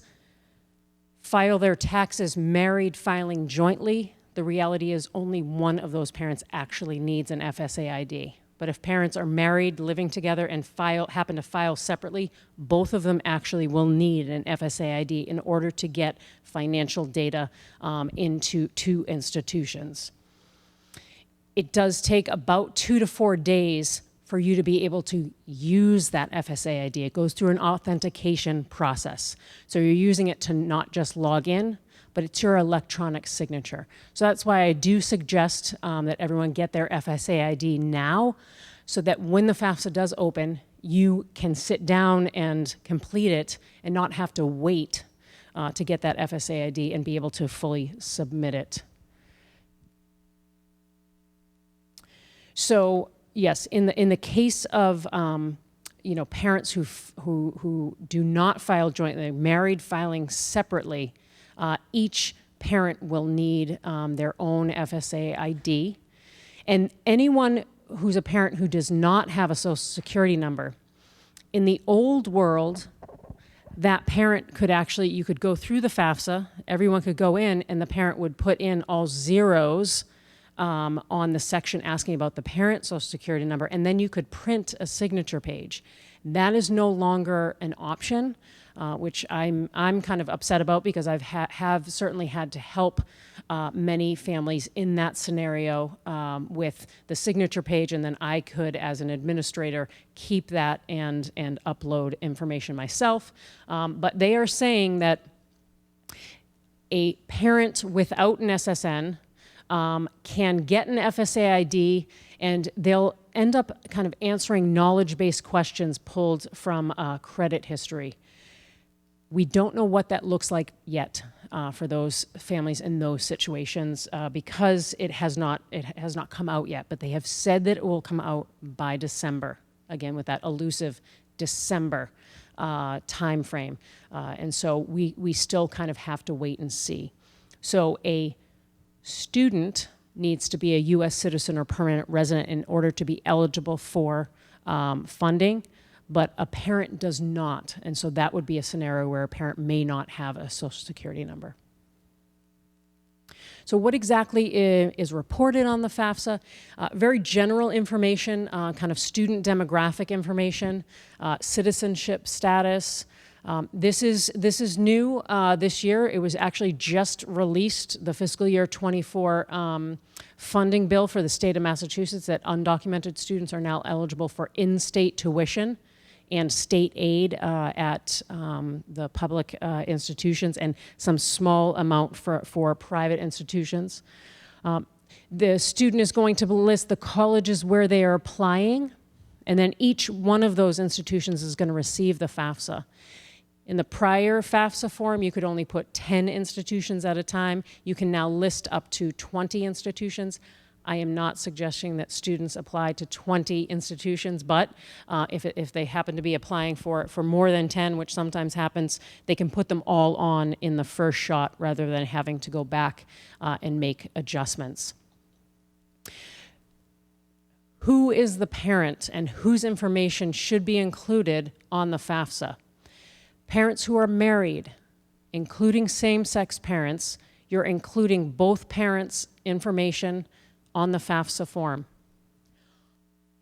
file their taxes married filing jointly, the reality is only one of those parents actually needs an FSA ID. But if parents are married, living together, and happen to file separately, both of them actually will need an FSA ID in order to get financial data into two institutions. It does take about 2 to 4 days for you to be able to use that FSA ID. It goes through an authentication process. So you're using it to not just log in, but it's your electronic signature. So that's why I do suggest that everyone get their FSA ID now, so that when the FAFSA does open, you can sit down and complete it and not have to wait to get that FSA ID and be able to fully submit it. So yes, in the case of parents who do not file jointly, married filing separately, each parent will need their own FSA ID, and anyone who's a parent who does not have a Social Security number, in the old world, that parent could actually, you could go through the FAFSA, everyone could go in, and the parent would put in all zeros on the section asking about the parent social security number, and then you could print a signature page. That is no longer an option, which I'm kind of upset about, because have certainly had to help many families in that scenario with the signature page, and then I could, as an administrator, keep that and upload information myself. But they are saying that a parent without an SSN can get an FSA ID, and they'll end up kind of answering knowledge-based questions pulled from credit history. We don't know what that looks like yet for those families in those situations because it has not come out yet, but they have said that it will come out by December, again with that elusive December time frame. And so we still kind of have to wait and see. So a student needs to be a U.S. citizen or permanent resident in order to be eligible for funding, but a parent does not. And so that would be a scenario where a parent may not have a social security number. So what exactly is reported on the FAFSA? Very general information, kind of student demographic information, citizenship status. This is new this year. It was actually just released, the fiscal year 24 funding bill for the state of Massachusetts, that undocumented students are now eligible for in-state tuition and state aid at the public institutions, and some small amount for private institutions. The student is going to list the colleges where they are applying, and then each one of those institutions is going to receive the FAFSA. In the prior FAFSA form, you could only put 10 institutions at a time. You can now list up to 20 institutions. I am not suggesting that students apply to 20 institutions, but if they happen to be applying for more than 10, which sometimes happens, they can put them all on in the first shot rather than having to go back and make adjustments. Who is the parent and whose information should be included on the FAFSA? Parents who are married, including same-sex parents, you're including both parents' information on the FAFSA form.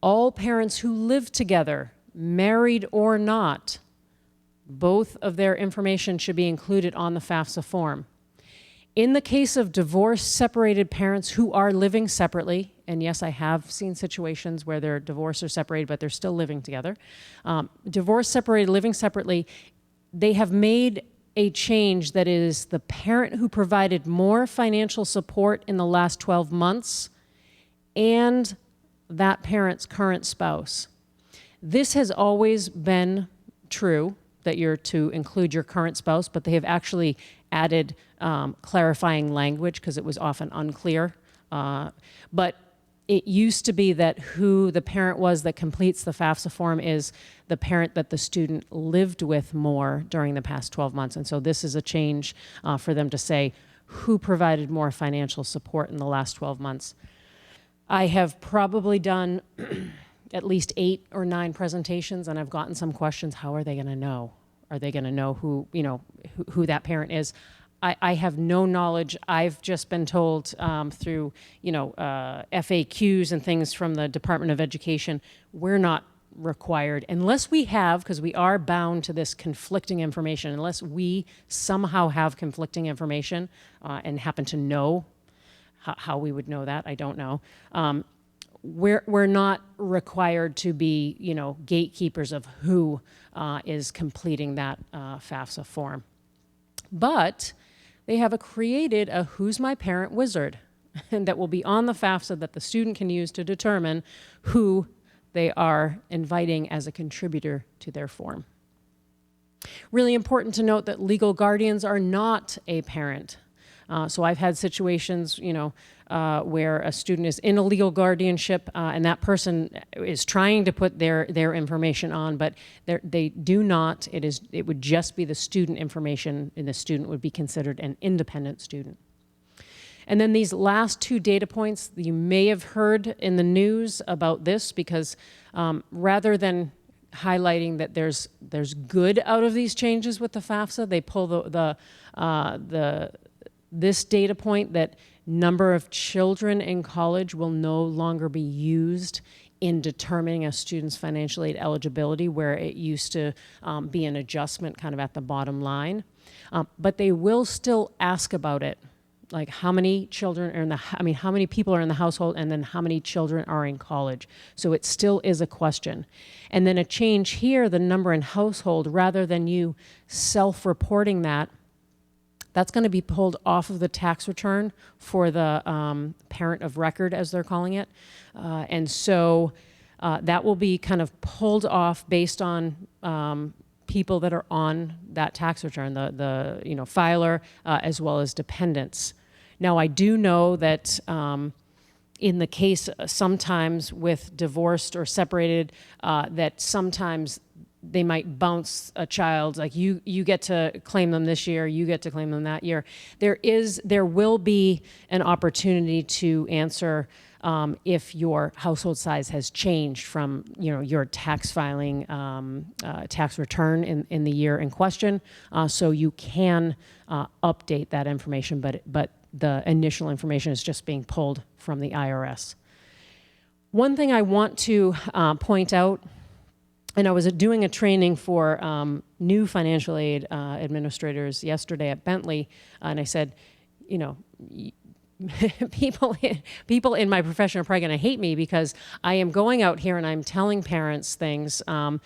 All parents who live together, married or not, both of their information should be included on the FAFSA form. In the case of divorced, separated parents who are living separately, and yes, I have seen situations where they're divorced or separated, but they're still living together. Divorced, separated, living separately, they have made a change that is the parent who provided more financial support in the last 12 months and that parent's current spouse. This has always been true, that you're to include your current spouse, but they have actually added clarifying language because it was often unclear. But it used to be that who the parent was that completes the FAFSA form is the parent that the student lived with more during the past 12 months. And so this is a change for them to say who provided more financial support in the last 12 months. I have probably done at least 8 or 9 presentations, and I've gotten some questions. How are they going to know? Are they going to know who that parent is? I have no knowledge. I've just been told through FAQs and things from the Department of Education, we're not required, unless we have, because we are bound to this conflicting information, unless we somehow have conflicting information and happen to know how we would know that, I don't know. We're not required to be, gatekeepers of who is completing that FAFSA form. But they have created a Who's My Parent wizard and that will be on the FAFSA that the student can use to determine who they are inviting as a contributor to their form. Really important to note that legal guardians are not a parent. So I've had situations, where a student is in a legal guardianship and that person is trying to put their information on, but they do not. It would just be the student information, and the student would be considered an independent student. And then these last 2 data points, you may have heard in the news about this, because rather than highlighting that there's good out of these changes with the FAFSA, they pull the this data point that number of children in college will no longer be used in determining a student's financial aid eligibility, where it used to be an adjustment kind of at the bottom line. But they will still ask about it, like how many children are in the, how many people are in the household, and then how many children are in college. So it still is a question. And then a change here, the number in household, rather than you self-reporting that, that's going to be pulled off of the tax return for the parent of record, as they're calling it. And so that will be kind of pulled off based on people that are on that tax return, the filer, as well as dependents. Now, I do know that in the case sometimes with divorced or separated, that sometimes they might bounce a child, like you get to claim them this year, you get to claim them that year. There will be an opportunity to answer if your household size has changed from your tax filing, tax return in the year in question. So you can update that information, but the initial information is just being pulled from the IRS. One thing I want to point out, and I was doing a training for new financial aid administrators yesterday at Bentley, and I said, people in my profession are probably going to hate me because I am going out here and I'm telling parents things, and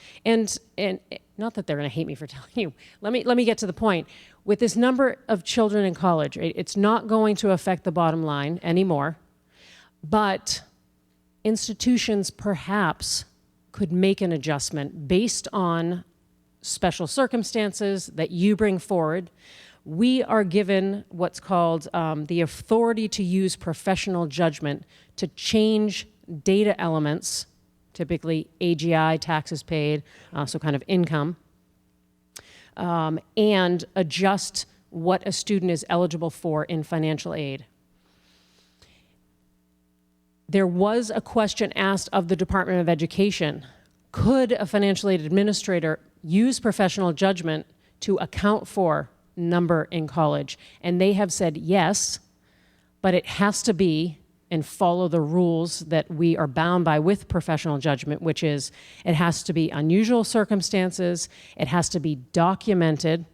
not that they're going to hate me for telling you. Let me get to the point. With this number of children in college, it's not going to affect the bottom line anymore, but institutions perhaps could make an adjustment based on special circumstances that you bring forward. We are given what's called the authority to use professional judgment to change data elements, typically AGI, taxes paid, so kind of income, and adjust what a student is eligible for in financial aid. There was a question asked of the Department of Education. Could a financial aid administrator use professional judgment to account for number in college? And they have said yes, but it has to be and follow the rules that we are bound by with professional judgment, which is it has to be unusual circumstances, it has to be documented,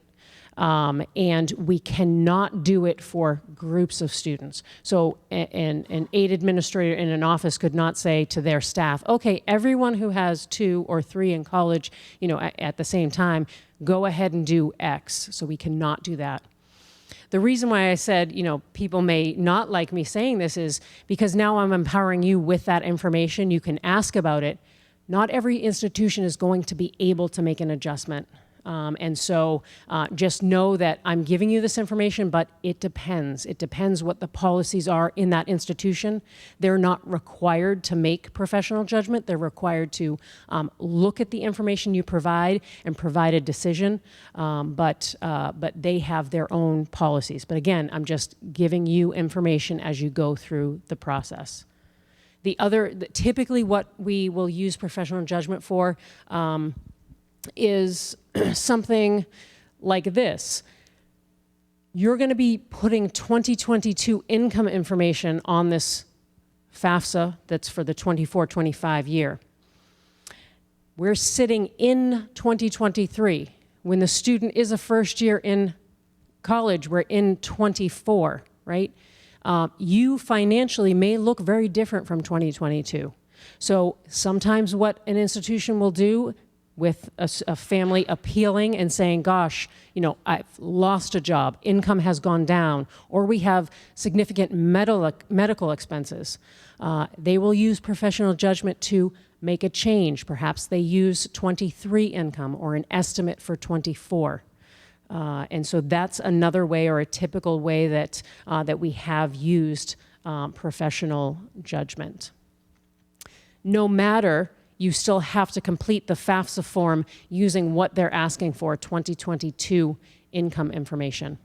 and we cannot do it for groups of students. So an aid administrator in an office could not say to their staff, okay, everyone who has 2 or 3 in college, at the same time, go ahead and do X. So we cannot do that. The reason why I said, people may not like me saying this is because now I'm empowering you with that information. You can ask about it. Not every institution is going to be able to make an adjustment. And so just know that I'm giving you this information, but it depends. It depends what the policies are in that institution. They're not required to make professional judgment. They're required to look at the information you provide and provide a decision, but they have their own policies. But again, I'm just giving you information as you go through the process. Typically what we will use professional judgment for is something like this. You're going to be putting 2022 income information on this FAFSA that's for the 24-25 year. We're sitting in 2023. When the student is a first year in college, we're in 24, right? You financially may look very different from 2022. So sometimes what an institution will do with a family appealing and saying, gosh, I've lost a job, income has gone down, or we have significant medical expenses. They will use professional judgment to make a change. Perhaps they use 23 income or an estimate for 24. And so that's another way, or a typical way that we have used professional judgment. No matter, you still have to complete the FAFSA form using what they're asking for, 2022 income information.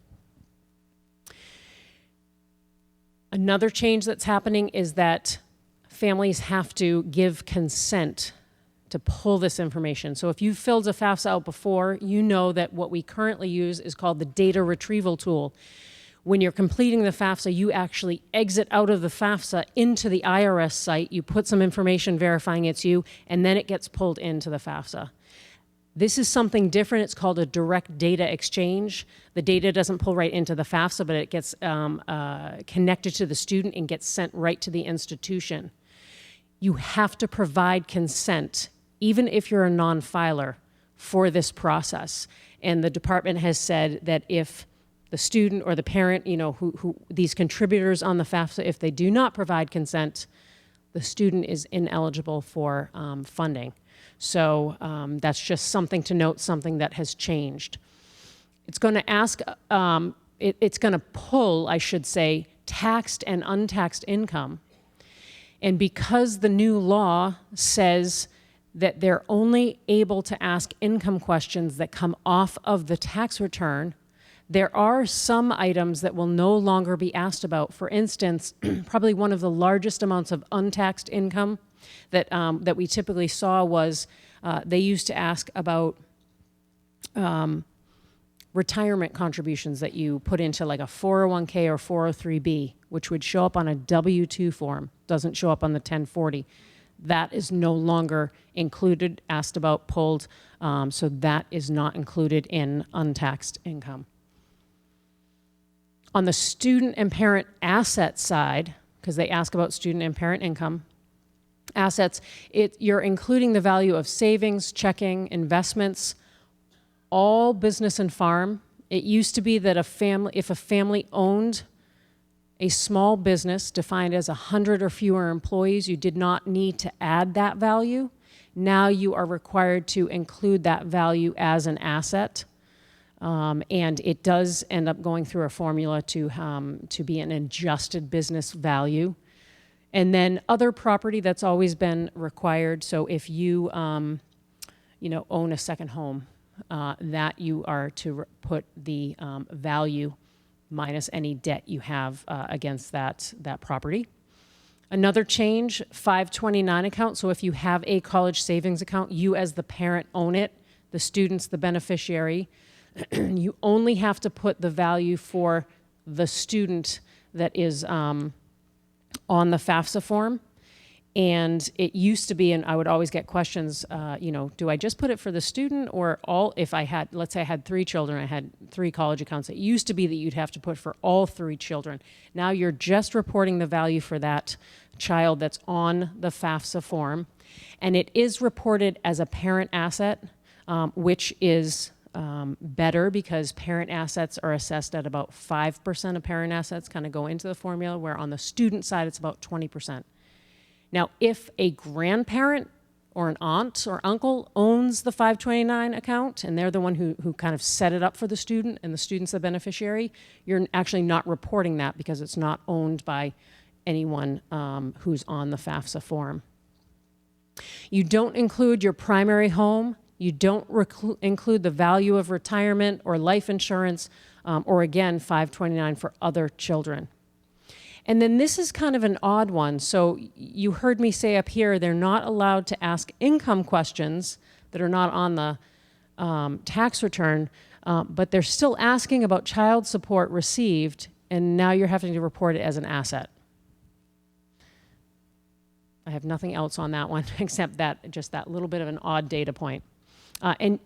Another change that's happening is that families have to give consent to pull this information. So if you've filled a FAFSA out before, you know that what we currently use is called the data retrieval tool. When you're completing the FAFSA, you actually exit out of the FAFSA into the IRS site. You put some information verifying it's you, and then it gets pulled into the FAFSA. This is something different. It's called a direct data exchange. The data doesn't pull right into the FAFSA, but it gets connected to the student and gets sent right to the institution. You have to provide consent, even if you're a non-filer, for this process. And the department has said that if the student or the parent, who these contributors on the FAFSA, if they do not provide consent, the student is ineligible for funding. So that's just something to note, something that has changed. It's going to ask, it's going to pull, I should say, taxed and untaxed income. And because the new law says that they're only able to ask income questions that come off of the tax return, there are some items that will no longer be asked about. For instance, probably one of the largest amounts of untaxed income that we typically saw was they used to ask about retirement contributions that you put into like a 401k or 403b, which would show up on a W-2 form, doesn't show up on the 1040. That is no longer included, asked about, pulled, so that is not included in untaxed income. On the student and parent asset side, because they ask about student and parent income, assets, you're including the value of savings, checking, investments, all business and farm. It used to be that if a family owned a small business defined as 100 or fewer employees, you did not need to add that value. Now you are required to include that value as an asset. And it does end up going through a formula to be an adjusted business value. And then other property that's always been required. So if you, own a second home, that you are to put the value minus any debt you have against that property. Another change, 529 account. So if you have a college savings account, you as the parent own it, the student's the beneficiary. You only have to put the value for the student that is on the FAFSA form. And it used to be, and I would always get questions, do I just put it for the student or all? If I had, let's say I had 3 children, I had 3 college accounts. It used to be that you'd have to put for all 3 children. Now you're just reporting the value for that child that's on the FAFSA form. And it is reported as a parent asset, which is better because parent assets are assessed at about 5% of parent assets kind of go into the formula, where on the student side, it's about 20%. Now, if a grandparent or an aunt or uncle owns the 529 account and they're the one who kind of set it up for the student and the student's the beneficiary, you're actually not reporting that because it's not owned by anyone who's on the FAFSA form. You don't include your primary home. You don't include the value of retirement or life insurance, or again, 529 for other children. And then this is kind of an odd one. So you heard me say up here, they're not allowed to ask income questions that are not on the tax return, but they're still asking about child support received, and now you're having to report it as an asset. I have nothing else on that one except that, just that little bit of an odd data point. And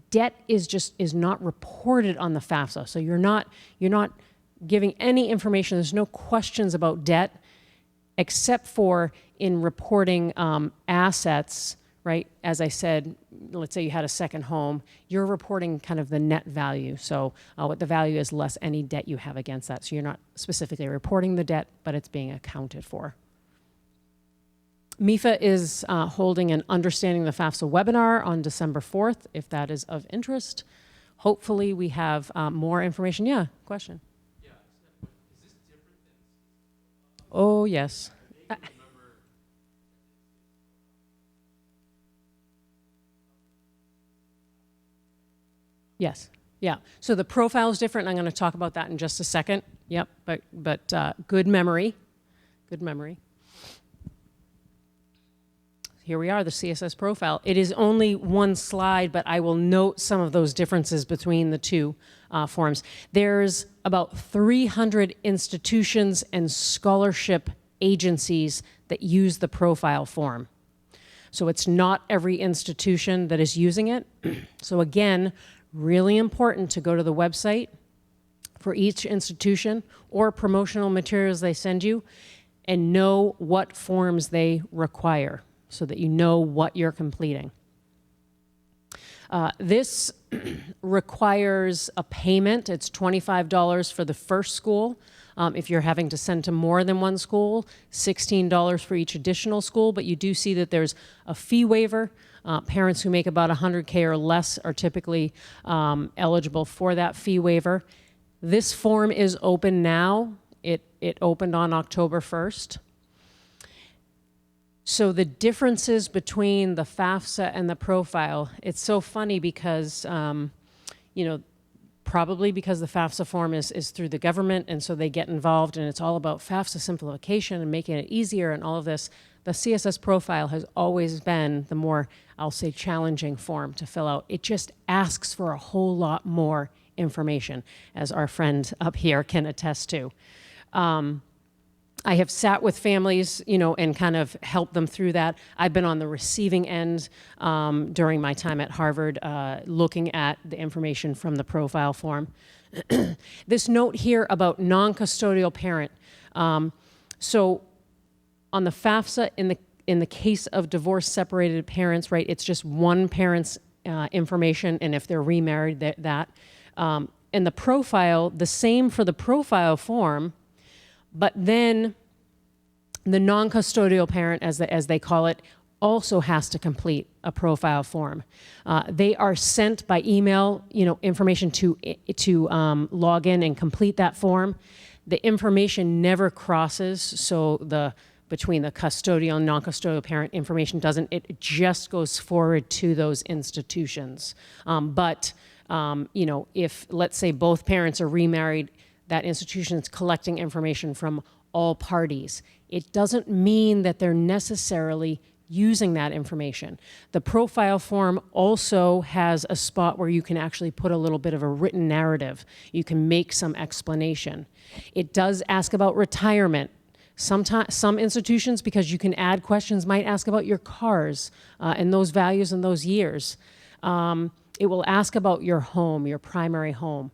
debt is not reported on the FAFSA. So you're not giving any information. There's no questions about debt, except for in reporting assets, right? As I said, let's say you had a second home, you're reporting kind of the net value. So what the value is less any debt you have against that. So you're not specifically reporting the debt, but it's being accounted for. MIFA is holding an Understanding the FAFSA webinar on December 4th, if that is of interest. Hopefully we have more information. Yeah, question? Yeah, is this different than... Oh, yes. Yes, yeah. So the profile is different. I'm going to talk about that in just a second. Yep, but good memory. Good memory. here we are, the CSS profile. It is only one slide, but I will note some of those differences between the two forms. There's about 300 institutions and scholarship agencies that use the profile form. So it's not every institution that is using it. So again, really important to go to the website for each institution or promotional materials they send you and know what forms they require so that you know what you're completing. This requires a payment. It's $25 for the first school. If you're having to send to more than one school, $16 for each additional school, but you do see that there's a fee waiver. Parents who make about $100K or less are typically eligible for that fee waiver. This form is open now. It opened on October 1st. So the differences between the FAFSA and the profile, it's so funny because, you know, probably because the FAFSA form is through the government, and so they get involved, and it's all about FAFSA simplification and making it easier and all of this. The CSS profile has always been the more, I'll say, challenging form to fill out. It just asks for a whole lot more information, as our friend up here can attest to. I have sat with families, you know, and kind of helped them through that. I've been on the receiving end during my time at Harvard, looking at the information from the profile form. This note here about non-custodial parent. So on the FAFSA, in the case of divorced separated parents, right, it's just one parent's information, and if they're remarried, that. And the profile, the same for the profile form, but then the non-custodial parent, as they call it, also has to complete a profile form. They are sent by email, you know, information to log in and complete that form. The information never crosses, so between the custodial and non-custodial parent information doesn't. It just goes forward to those institutions. You know, if let's say both parents are remarried, that institution is collecting information from all parties. It doesn't mean that they're necessarily using that information. The profile form also has a spot where you can actually put a little bit of a written narrative. You can make some explanation. It does ask about retirement. Sometimes, some institutions, because you can add questions, might ask about your cars and those values and those years. It will ask about your home, your primary home.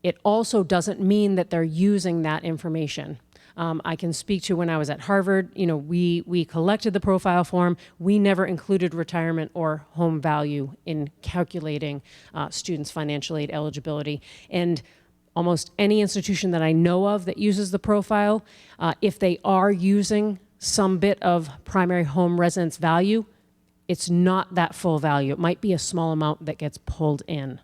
It also doesn't mean that they're using that information. I can speak to when I was at Harvard, you know, we collected the profile form. We never included retirement or home value in calculating students' financial aid eligibility. And almost any institution that I know of that uses the profile, if they are using some bit of primary home residence value, it's not that full value. It might be a small amount that gets pulled in.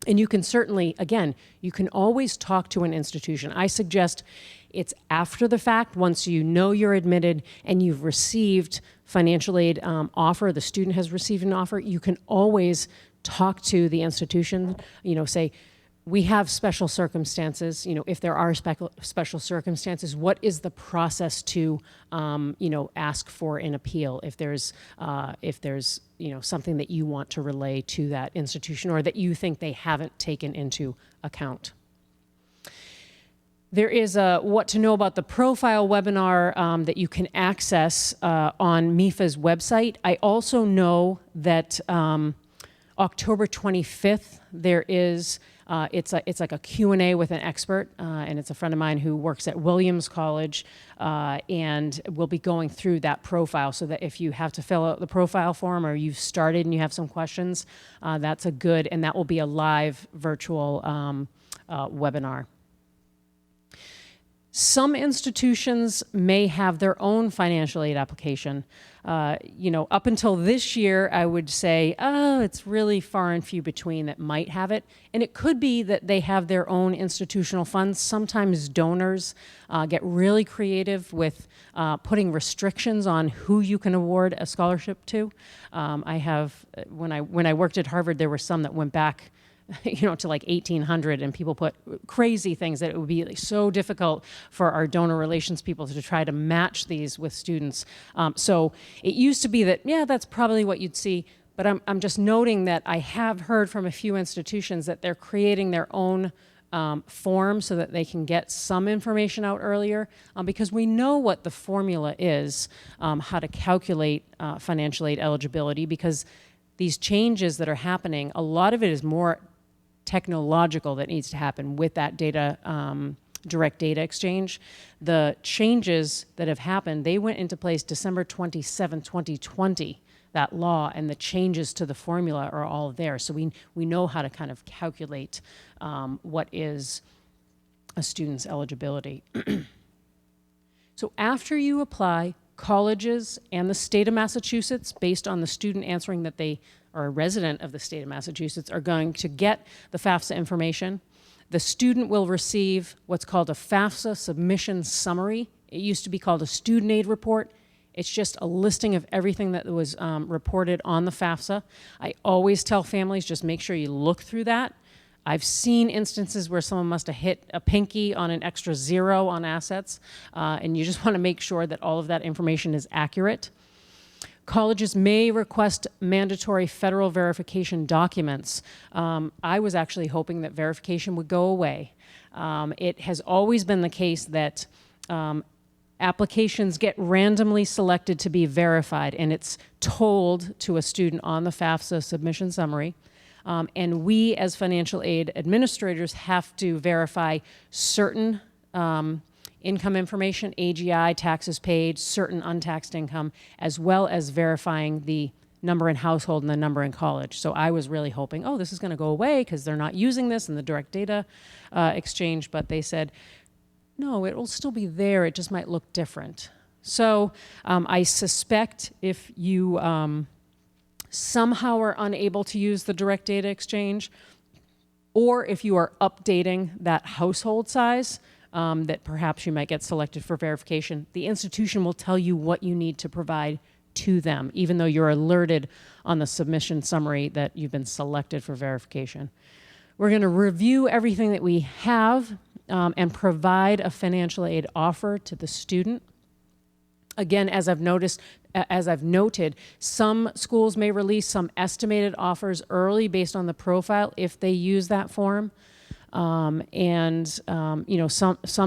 And you can certainly, again, you can always talk to an institution. I suggest it's after the fact, once you know you're admitted and you've received financial aid offer, the student has received an offer, you can always talk to the institution, you know, say, we have special circumstances, you know, if there are special circumstances, what is the process to, you know, ask for an appeal if there's, you know, something that you want to relay to that institution or that you think they haven't taken into account. There is a What to Know About the Profile webinar that you can access on MIFA's website. I also know that October 25th, there is it's like a Q&A with an expert, and it's a friend of mine who works at Williams College, and we'll be going through that profile so that if you have to fill out the profile form or you've started and you have some questions, that's a good, and that will be a live virtual webinar. Some institutions may have their own financial aid application. You know, up until this year, I would say, oh, it's really far and few between that might have it. And it could be that they have their own institutional funds. Sometimes donors get really creative with putting restrictions on who you can award a scholarship to. When I worked at Harvard, there were some that went back to like 1,800, and people put crazy things that it would be like so difficult for our donor relations people to try to match these with students. So it used to be that, yeah, that's probably what you'd see, but I'm just noting that I have heard from a few institutions that they're creating their own form so that they can get some information out earlier, because we know what the formula is, how to calculate financial aid eligibility, because these changes that are happening, a lot of it is more technological that needs to happen with that data, direct data exchange. The changes that have happened, they went into place December 27, 2020, that law, and the changes to the formula are all there. So we know how to kind of calculate what is a student's eligibility. So after you apply, colleges and the state of Massachusetts, based on the student answering that they are a resident of the state of Massachusetts, are going to get the FAFSA information. The student will receive what's called a FAFSA submission summary. It used to be called a student aid report. It's just a listing of everything that was reported on the FAFSA. I always tell families, just make sure you look through that. I've seen instances where someone must have hit a pinky on an extra 0 on assets, and you just want to make sure that all of that information is accurate. Colleges may request mandatory federal verification documents. I was actually hoping that verification would go away. It has always been the case that applications get randomly selected to be verified, and it's told to a student on the FAFSA submission summary. And we, as financial aid administrators, have to verify certain income information, AGI, taxes paid, certain untaxed income, as well as verifying the number in household and the number in college. So I was really hoping, oh, this is going to go away because they're not using this in the direct data exchange, but they said, no, it will still be there, it just might look different. So I suspect if you somehow are unable to use the direct data exchange, or if you are updating that household size, that perhaps you might get selected for verification, the institution will tell you what you need to provide to them, even though you're alerted on the submission summary that you've been selected for verification. We're going to review everything that we have and provide a financial aid offer to the student. Again, as I've noted, some schools may release some estimated offers early based on the profile if they use that form. Some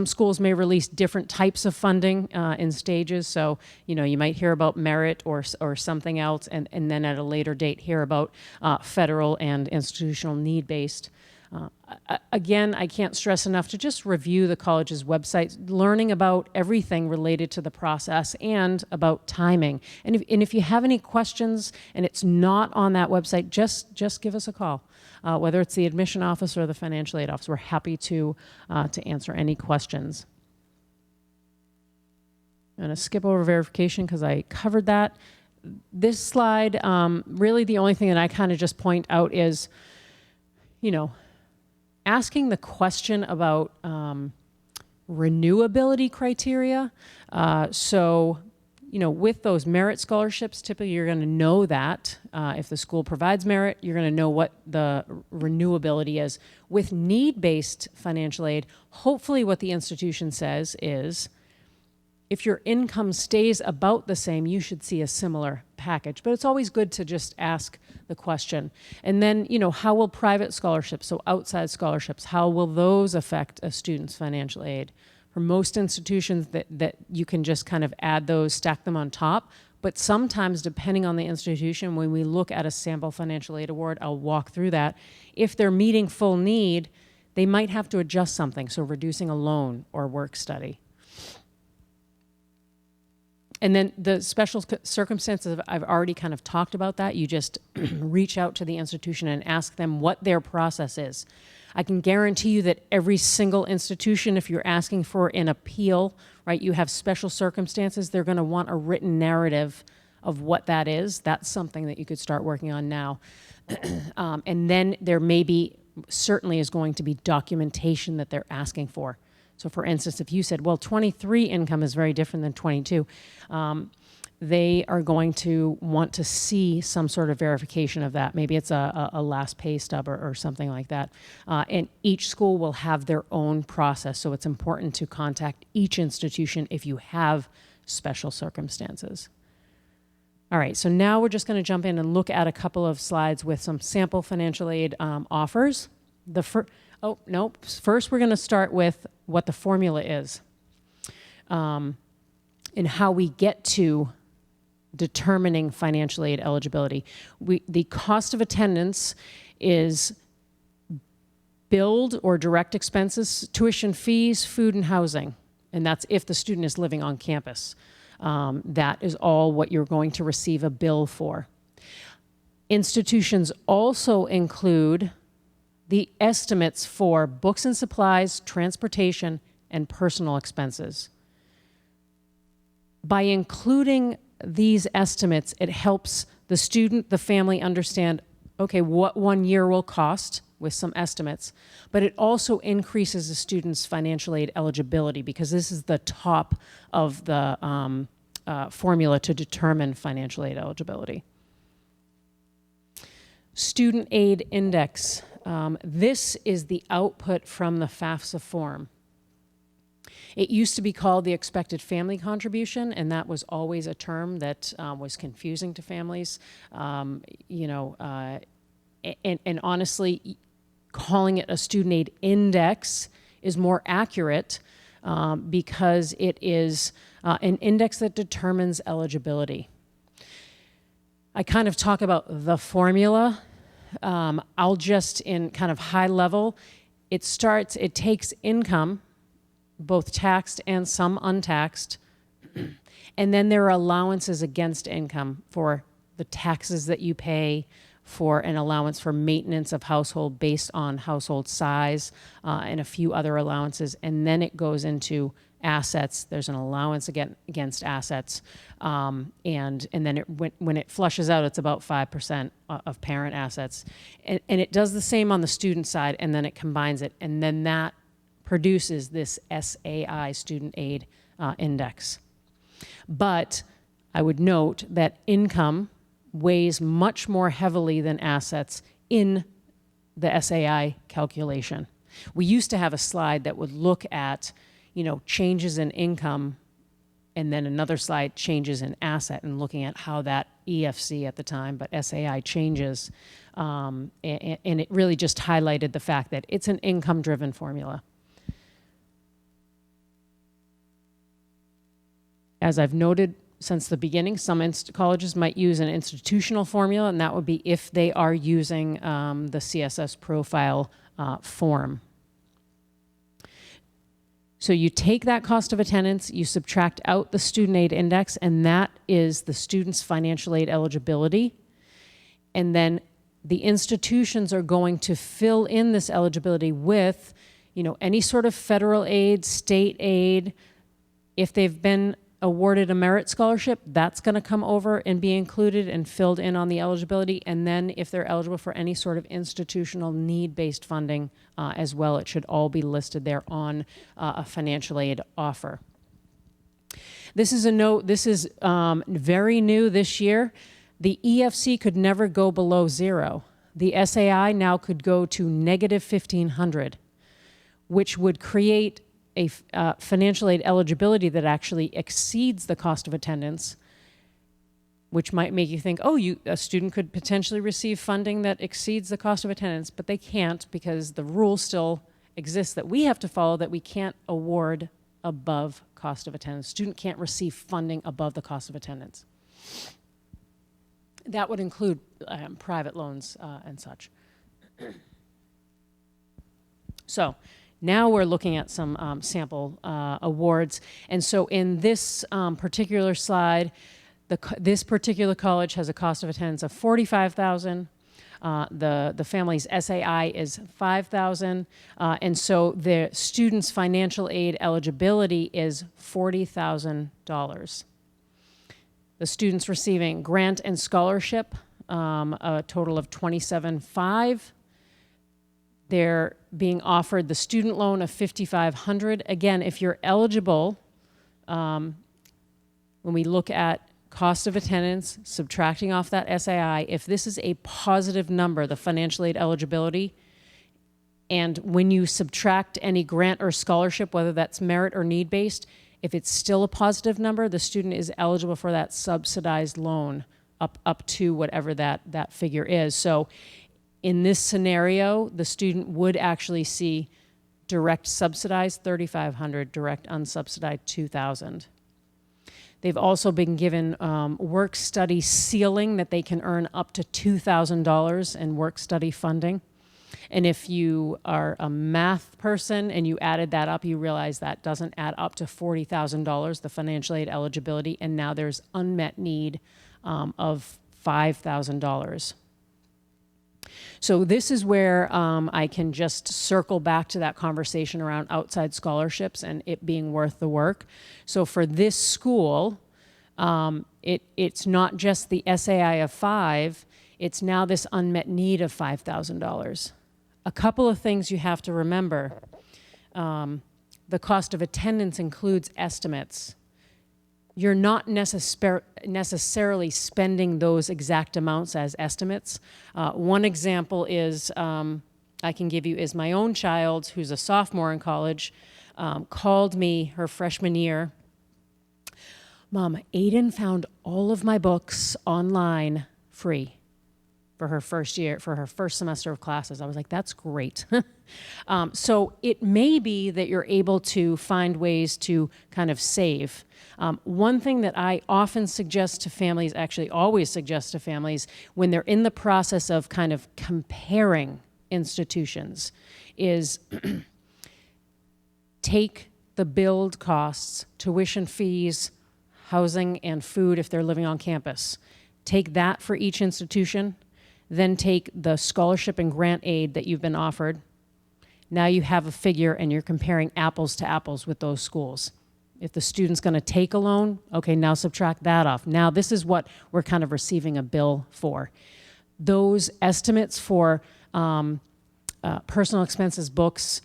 schools may release different types of funding in stages. So, you might hear about merit or something else, and then at a later date hear about federal and institutional need-based. Again, I can't stress enough to just review the college's website, learning about everything related to the process and about timing. And if you have any questions and it's not on that website, just give us a call. Whether it's the admission office or the financial aid office, we're happy to answer any questions. I'm going to skip over verification because I covered that. This slide, really the only thing that I kind of just point out is, asking the question about renewability criteria. With those merit scholarships, typically you're going to know that. If the school provides merit, you're going to know what the renewability is. With need-based financial aid, hopefully what the institution says is, if your income stays about the same, you should see a similar package. But it's always good to just ask the question. And then, how will private scholarships, so outside scholarships, how will those affect a student's financial aid? For most institutions that you can just kind of add those, stack them on top. But sometimes, depending on the institution, when we look at a sample financial aid award, I'll walk through that. If they're meeting full need, they might have to adjust something, so reducing a loan or work study. And then the special circumstances, I've already kind of talked about that. You just reach out to the institution and ask them what their process is. I can guarantee you that every single institution, if you're asking for an appeal, right, you have special circumstances, they're going to want a written narrative of what that is. That's something that you could start working on now. And then there certainly is going to be documentation that they're asking for. So for instance, if you said, well, 23 income is very different than 22, they are going to want to see some sort of verification of that. Maybe it's a last pay stub or something like that. And each school will have their own process, so it's important to contact each institution if you have special circumstances. All right, so now we're just going to jump in and look at a couple of slides with some sample financial aid offers. First we're going to start with what the formula is and how we get to determining financial aid eligibility. The cost of attendance is billed or direct expenses, tuition fees, food and housing, and that's if the student is living on campus. That is all what you're going to receive a bill for. Institutions also include the estimates for books and supplies, transportation, and personal expenses. By including these estimates, it helps the student, the family understand, okay, what 1 year will cost with some estimates, but it also increases the student's financial aid eligibility because this is the top of the formula to determine financial aid eligibility. Student aid index. This is the output from the FAFSA form. It used to be called the expected family contribution, and that was always a term that was confusing to families. And honestly, calling it a student aid index is more accurate because it is an index that determines eligibility. I kind of talk about the formula. I'll just, in kind of high level, it takes income, both taxed and some untaxed, and then there are allowances against income for the taxes that you pay, for an allowance for maintenance of household based on household size, and a few other allowances, and then it goes into assets. There's an allowance against assets, and then when it flushes out, it's about 5% of parent assets, and it does the same on the student side, and then it combines it, and then that produces this SAI, Student Aid Index. But I would note that income weighs much more heavily than assets in the SAI calculation. We used to have a slide that would look at, changes in income, and then another slide, changes in asset, and looking at how that EFC at the time, but SAI changes. And it really just highlighted the fact that it's an income-driven formula. As I've noted since the beginning, some colleges might use an institutional formula, and that would be if they are using the CSS profile form. So you take that cost of attendance, you subtract out the student aid index, and that is the student's financial aid eligibility. And then the institutions are going to fill in this eligibility with, any sort of federal aid, state aid. If they've been awarded a merit scholarship, that's going to come over and be included and filled in on the eligibility. And then if they're eligible for any sort of institutional need-based funding as well, it should all be listed there on a financial aid offer. This is a note, this is very new this year. The EFC could never go below 0. The SAI now could go to negative 1,500, which would create a financial aid eligibility that actually exceeds the cost of attendance, which might make you think, a student could potentially receive funding that exceeds the cost of attendance, but they can't because the rule still exists that we have to follow, that we can't award above cost of attendance. Student can't receive funding above the cost of attendance. That would include private loans and such. So, now we're looking at some sample awards. And so in this particular slide, this particular college has a cost of attendance of $45,000. The family's SAI is $5,000. And so the student's financial aid eligibility is $40,000. The student's receiving grant and scholarship, a total of $27,500. They're being offered the student loan of $5,500. Again, if you're eligible, when we look at cost of attendance, subtracting off that SAI, if this is a positive number, the financial aid eligibility, and when you subtract any grant or scholarship, whether that's merit or need-based, if it's still a positive number, the student is eligible for that subsidized loan up to whatever that figure is. So in this scenario, the student would actually see direct subsidized $3,500, direct unsubsidized $2,000. They've also been given work-study ceiling that they can earn up to $2,000 in work-study funding. And if you are a math person and you added that up, you realize that doesn't add up to $40,000, the financial aid eligibility, and now there's unmet need of $5,000. So this is where I can just circle back to that conversation around outside scholarships and it being worth the work. So for this school, it's not just the SAI of 5, it's now this unmet need of $5,000. A couple of things you have to remember. The cost of attendance includes estimates. You're not necessarily spending those exact amounts as estimates. One example is, I can give you, is my own child, who's a sophomore in college, called me her freshman year. Mom, Aiden found all of my books online free for her first year, for her first semester of classes. I was like, that's great. So it may be that you're able to find ways to kind of save. One thing that I often suggest to families, actually always suggest to families, when they're in the process of kind of comparing institutions, is take the billed costs, tuition fees, housing, and food if they're living on campus. Take that for each institution, then take the scholarship and grant aid that you've been offered. Now you have a figure and you're comparing apples to apples with those schools. If the student's going to take a loan, okay, now subtract that off. Now this is what we're kind of receiving a bill for. Those estimates for personal expenses, books,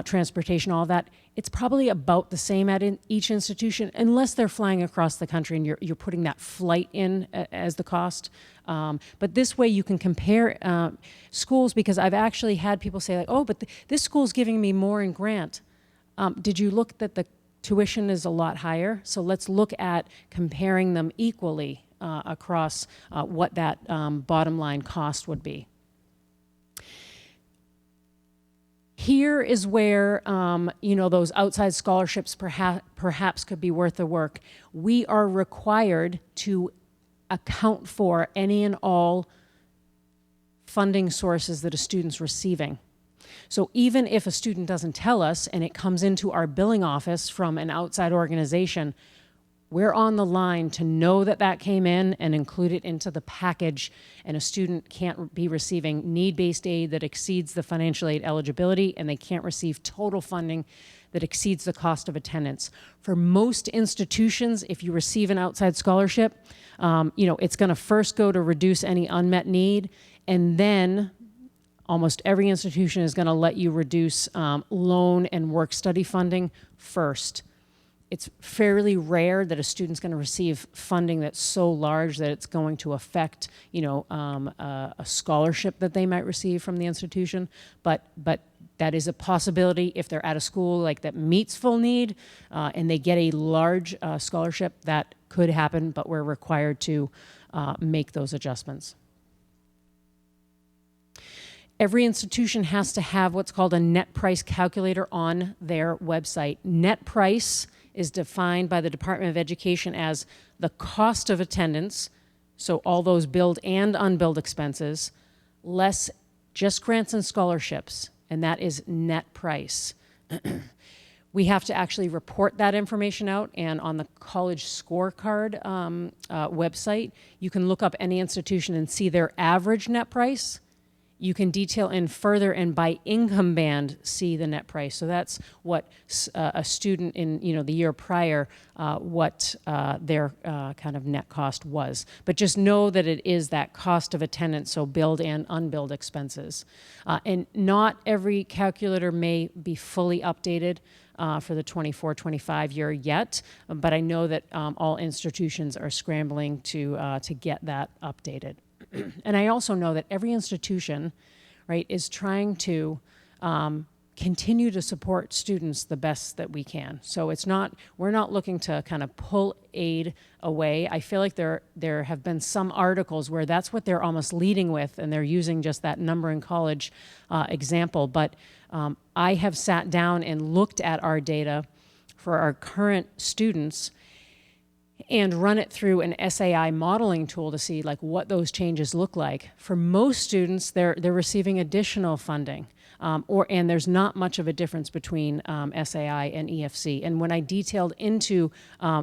transportation, all that, it's probably about the same at each institution, unless they're flying across the country and you're putting that flight in as the cost. But this way you can compare schools, because I've actually had people say, like, oh, but this school's giving me more in grant. Did you look that the tuition is a lot higher? So let's look at comparing them equally across what that bottom line cost would be. Here is where, those outside scholarships perhaps could be worth the work. We are required to account for any and all funding sources that a student's receiving. So even if a student doesn't tell us and it comes into our billing office from an outside organization, we're on the line to know that that came in and include it into the package, and a student can't be receiving need-based aid that exceeds the financial aid eligibility, and they can't receive total funding that exceeds the cost of attendance. For most institutions, if you receive an outside scholarship, it's going to first go to reduce any unmet need, and then almost every institution is going to let you reduce loan and work-study funding first. It's fairly rare that a student's going to receive funding that's so large that it's going to affect, a scholarship that they might receive from the institution. But that is a possibility if they're at a school like that meets full need and they get a large scholarship. That could happen, but we're required to make those adjustments. Every institution has to have what's called a net price calculator on their website. Net price is defined by the Department of Education as the cost of attendance, so all those billed and unbilled expenses, less just grants and scholarships, and that is net price. We have to actually report that information out, and on the college scorecard website, you can look up any institution and see their average net price. You can detail in further and by income band see the net price. So that's what a student in the year prior, what their kind of net cost was. But just know that it is that cost of attendance, so billed and unbilled expenses. And not every calculator may be fully updated. for the 24-25 year yet, but I know that all institutions are scrambling to get that updated. And I also know that every institution, right, is trying to continue to support students the best that we can. So we're not looking to kind of pull aid away. I feel like there have been some articles where that's what they're almost leading with, and they're using just that number in college example. But I have sat down and looked at our data for our current students and run it through an SAI modeling tool to see like what those changes look like. For most students, they're receiving additional funding. And there's not much of a difference between SAI and EFC. And when I detailed into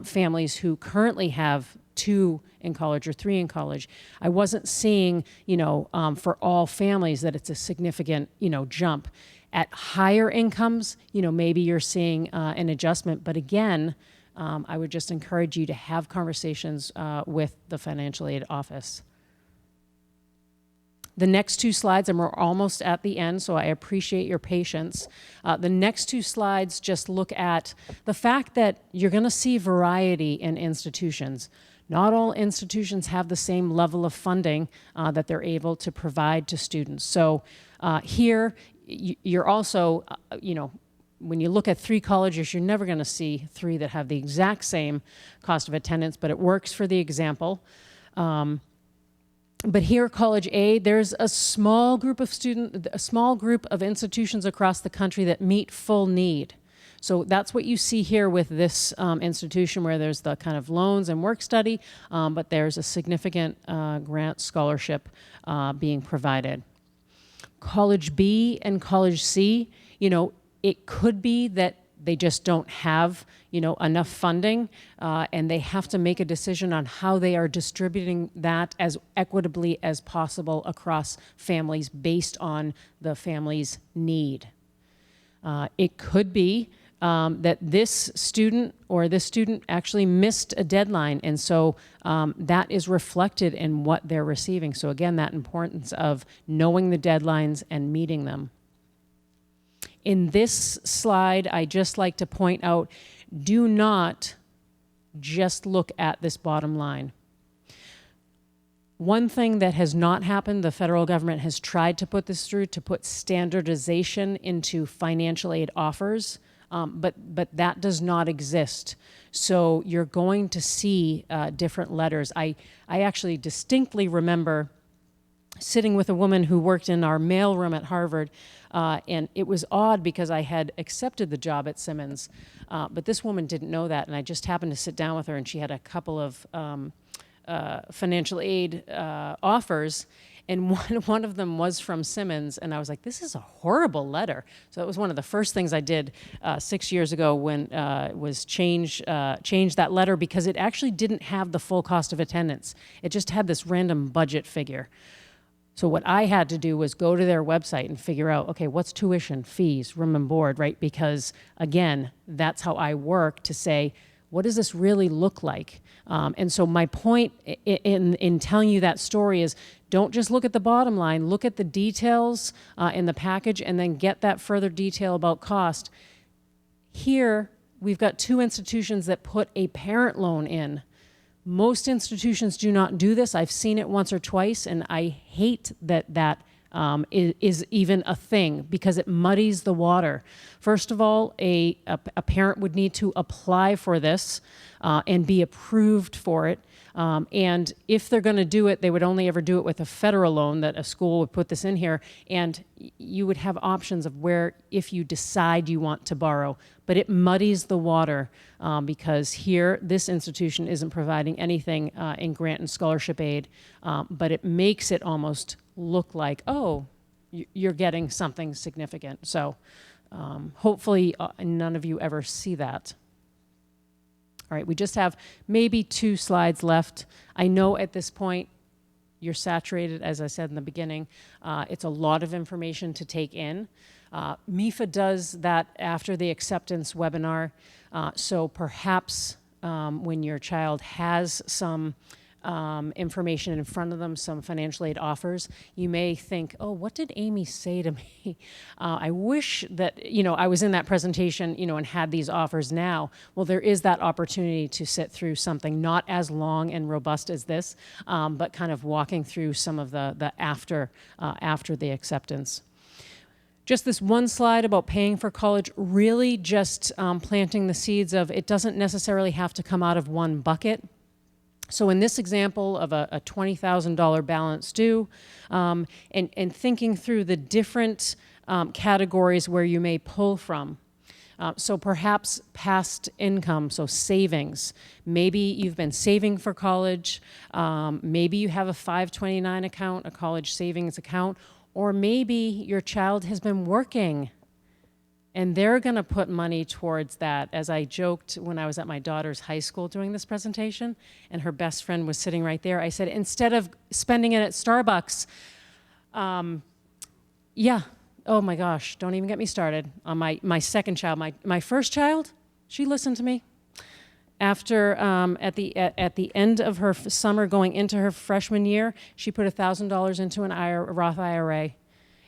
families who currently have 2 in college or 3 in college, I wasn't seeing, for all families that it's a significant, jump. At higher incomes, maybe you're seeing an adjustment. But again, I would just encourage you to have conversations with the financial aid office. The next 2 slides, and we're almost at the end, so I appreciate your patience. The next 2 slides just look at the fact that you're going to see variety in institutions. Not all institutions have the same level of funding that they're able to provide to students. So here, you're also, when you look at 3 colleges, you're never going to see 3 that have the exact same cost of attendance, but it works for the example. But here, College A, there's a small group of institutions across the country that meet full need. So that's what you see here with this institution, where there's the kind of loans and work study, but there's a significant grant scholarship being provided. College B and College C, it could be that they just don't have, enough funding, and they have to make a decision on how they are distributing that as equitably as possible across families based on the family's need. It could be that this student actually missed a deadline, and so that is reflected in what they're receiving. So again, that importance of knowing the deadlines and meeting them. In this slide, I just like to point out, do not just look at this bottom line. One thing that has not happened, the federal government has tried to put this through, to put standardization into financial aid offers, but that does not exist. So you're going to see different letters. I actually distinctly remember sitting with a woman who worked in our mailroom at Harvard, and it was odd because I had accepted the job at Simmons, but this woman didn't know that, and I just happened to sit down with her, and she had a couple of financial aid offers, and one of them was from Simmons, and I was like, this is a horrible letter. So it was one of the first things I did 6 years ago when was change that letter, because it actually didn't have the full cost of attendance. It just had this random budget figure. So what I had to do was go to their website and figure out, okay, what's tuition, fees, room and board, right? Because again, that's how I work to say, what does this really look like? And so my point in telling you that story is, don't just look at the bottom line, look at the details in the package, and then get that further detail about cost. Here, we've got 2 institutions that put a parent loan in. Most institutions do not do this. I've seen it once or twice, and I hate that is even a thing, because it muddies the water. First of all, a parent would need to apply for this and be approved for it. And if they're going to do it, they would only ever do it with a federal loan, that a school would put this in here, and you would have options of where, if you decide you want to borrow. But it muddies the water because here, this institution isn't providing anything in grant and scholarship aid, but it makes it almost look like, oh, you're getting something significant. So hopefully none of you ever see that. All right, we just have maybe 2 slides left. I know at this point you're saturated, as I said in the beginning. It's a lot of information to take in. MIFA does that after the acceptance webinar. So perhaps when your child has some information in front of them, some financial aid offers, you may think, oh, what did Amy say to me? I wish that, I was in that presentation, and had these offers now. Well, there is that opportunity to sit through something not as long and robust as this, but kind of walking through some of the after the acceptance. Just this one slide about paying for college, really just planting the seeds of it doesn't necessarily have to come out of one bucket. So in this example of a $20,000 balance due, and thinking through the different categories where you may pull from. So perhaps past income, so savings. Maybe you've been saving for college. Maybe you have a 529 account, a college savings account, or maybe your child has been working and they're going to put money towards that. As I joked when I was at my daughter's high school doing this presentation, and her best friend was sitting right there, I said, instead of spending it at Starbucks, yeah, oh my gosh, don't even get me started on my second child. My first child, she listened to me. After, at the end of her summer going into her freshman year, she put $1,000 into a Roth IRA.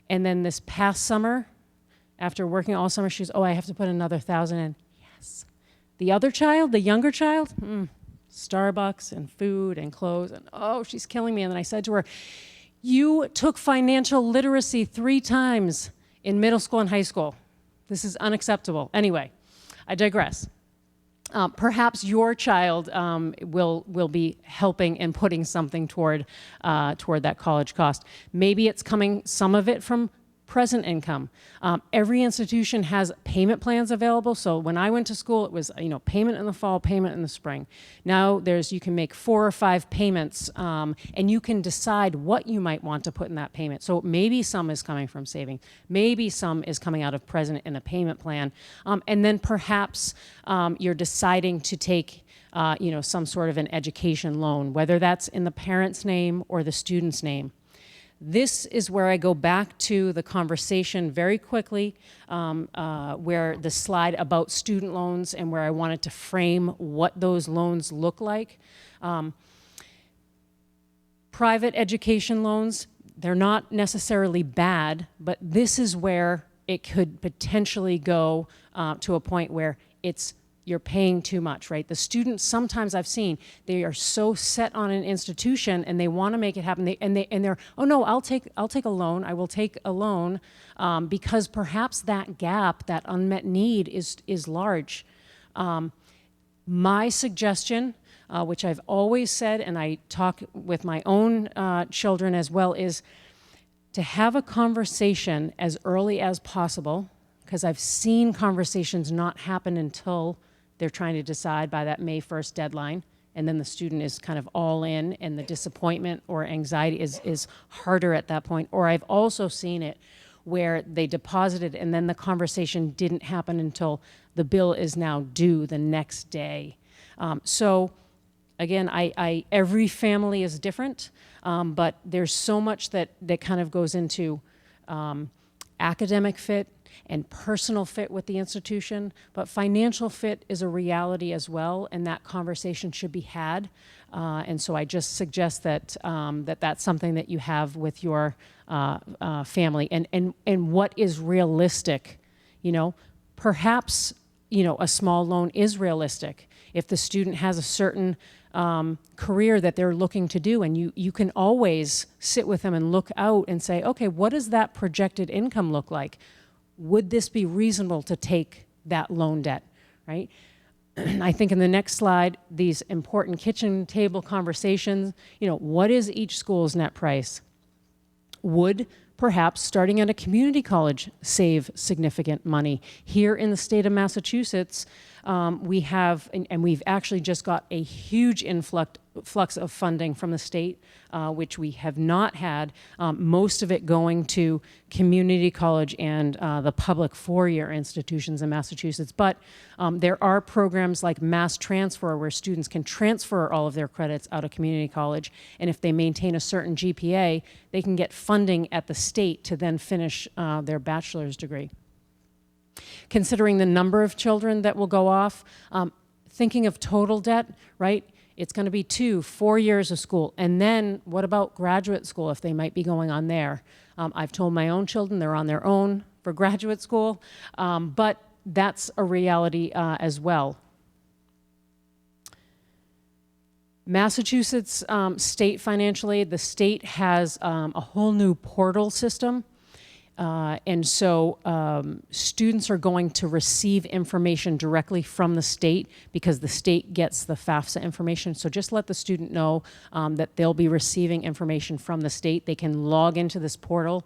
And then this past summer, after working all summer, she's, I have to put another 1,000 in. Yes. The other child, the younger child, Starbucks and food and clothes, and she's killing me. And then I said to her, you took financial literacy 3 times in middle school and high school. This is unacceptable. Anyway, I digress. Perhaps your child will be helping and putting something toward that college cost. Maybe it's coming, some of it from present income. Every institution has payment plans available. So when I went to school, it was payment in the fall, payment in the spring. Now you can make 4 or 5 payments, and you can decide what you might want to put in that payment. So maybe some is coming from saving, maybe some is coming out of present in a payment plan, and then perhaps you're deciding to take some sort of an education loan, whether that's in the parent's name or the student's name. This is where I go back to the conversation very quickly, where the slide about student loans and where I wanted to frame what those loans look like. Private education loans, they're not necessarily bad, but this is where it could potentially go to a point where you're paying too much, right? The students, sometimes I've seen, they are so set on an institution and they want to make it happen. They're, oh no, I'll take a loan. I will take a loan because perhaps that gap, that unmet need is large. My suggestion, which I've always said, and I talk with my own children as well, is to have a conversation as early as possible, because I've seen conversations not happen until they're trying to decide by that May 1st deadline, and then the student is kind of all in, and the disappointment or anxiety is harder at that point. Or I've also seen it where they deposited and then the conversation didn't happen until the bill is now due the next day. So again, every family is different, but there's so much that kind of goes into academic fit and personal fit with the institution, but financial fit is a reality as well, and that conversation should be had. And so I just suggest that that's something that you have with your family, and what is realistic. Perhaps a small loan is realistic if the student has a certain career that they're looking to do, and you can always sit with them and look out and say, okay, what does that projected income look like? Would this be reasonable to take that loan debt, right? I think in the next slide, these important kitchen table conversations, what is each school's net price? Would perhaps starting at a community college save significant money? Here in the state of Massachusetts, we have, and we've actually just got a huge influx of funding from the state, which we have not had, most of it going to community college and the public 4-year institutions in Massachusetts. But there are programs like mass transfer where students can transfer all of their credits out of community college, and if they maintain a certain GPA, they can get funding at the state to then finish their bachelor's degree. Considering the number of children that will go off, thinking of total debt, right? It's going to be 2, 4 years of school. And then what about graduate school if they might be going on there? I've told my own children they're on their own for graduate school, but that's a reality as well. Massachusetts state financial aid, the state has a whole new portal system. And so students are going to receive information directly from the state because the state gets the FAFSA information. So just let the student know that they'll be receiving information from the state. They can log into this portal.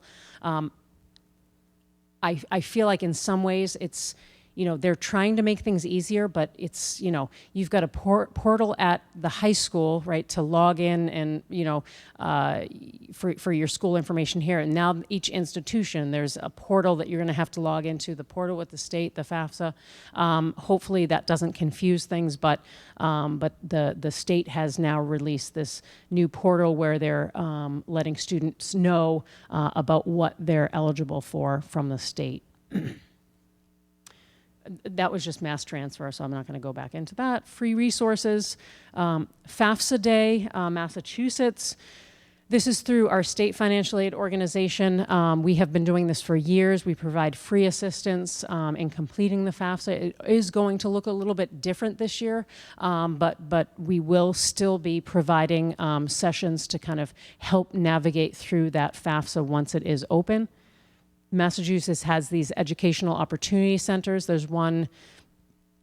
I feel like in some ways it's, you know, they're trying to make things easier, but it's, you know, you've got a portal at the high school, right, to log in and, you know, for your school information here. And now each institution, there's a portal that you're going to have to log into, the portal with the state, the FAFSA. Hopefully that doesn't confuse things, but the state has now released this new portal where they're letting students know about what they're eligible for from the state. That was just mass transfer, so I'm not going to go back into that. Free resources, FAFSA Day, Massachusetts. This is through our state financial aid organization. We have been doing this for years. We provide free assistance in completing the FAFSA. It is going to look a little bit different this year, but we will still be providing sessions to kind of help navigate through that FAFSA once it is open. Massachusetts has these educational opportunity centers. There's one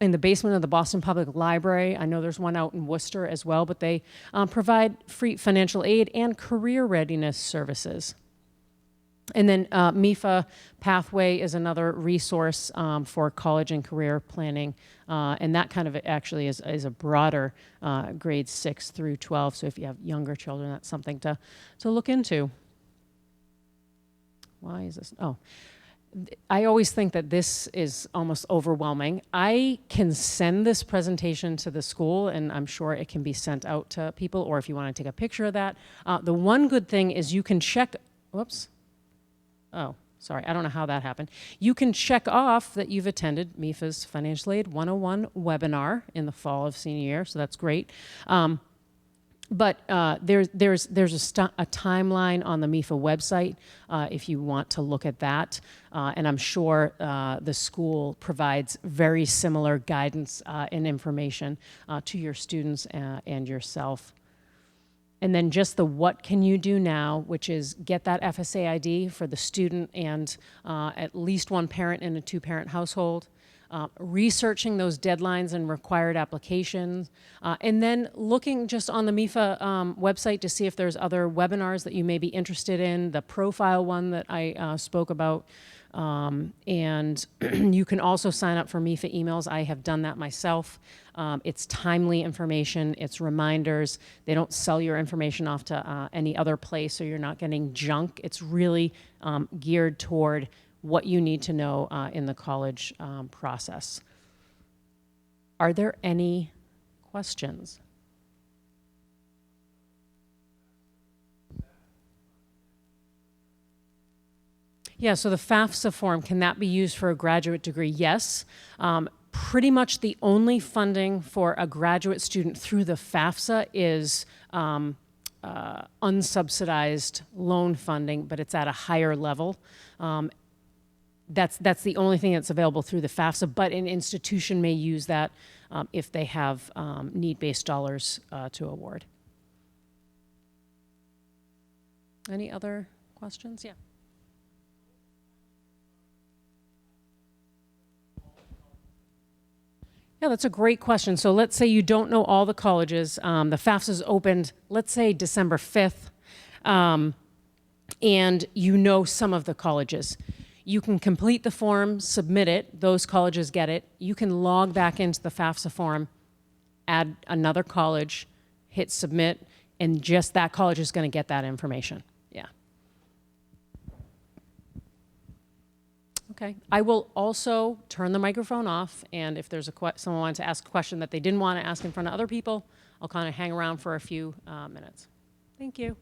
in the basement of the Boston Public Library. I know there's one out in Worcester as well, but they provide free financial aid and career readiness services. And then MIFA Pathway is another resource for college and career planning. And that kind of actually is a broader grades 6 through 12. So if you have younger children, that's something to look into. Why is this? Oh, I always think that this is almost overwhelming. I can send this presentation to the school, and I'm sure it can be sent out to people, or if you want to take a picture of that. The one good thing is you can check, whoops. Oh, sorry, I don't know how that happened. You can check off that you've attended MIFA's Financial Aid 101 webinar in the fall of senior year, so that's great. But there's a timeline on the MIFA website if you want to look at that. And I'm sure the school provides very similar guidance and information to your students and yourself. And then just the what can you do now, which is get that FSA ID for the student and at least one parent in a 2-parent household. Researching those deadlines and required applications, and then looking just on the MIFA website to see if there's other webinars that you may be interested in, the profile one that I spoke about, and you can also sign up for MIFA emails. I have done that myself. It's timely information, it's reminders. They don't sell your information off to any other place, so you're not getting junk. It's really geared toward what you need to know in the college process. Are there any questions? Yeah, so the FAFSA form, can that be used for a graduate degree? Yes. Pretty much the only funding for a graduate student through the FAFSA is unsubsidized loan funding, but it's at a higher level. That's the only thing that's available through the FAFSA, but an institution may use that if they have need-based dollars to award. Any other questions? Yeah. Yeah, that's a great question. So let's say you don't know all the colleges. The FAFSA's opened, let's say December 5th, and you know some of the colleges. You can complete the form, submit it, those colleges get it. You can log back into the FAFSA form, add another college, hit submit, and just that college is going to get that information. Yeah. Okay. I will also turn the microphone off, and if there's someone wanted to ask a question that they didn't want to ask in front of other people, I'll kind of hang around for a few minutes. Thank you.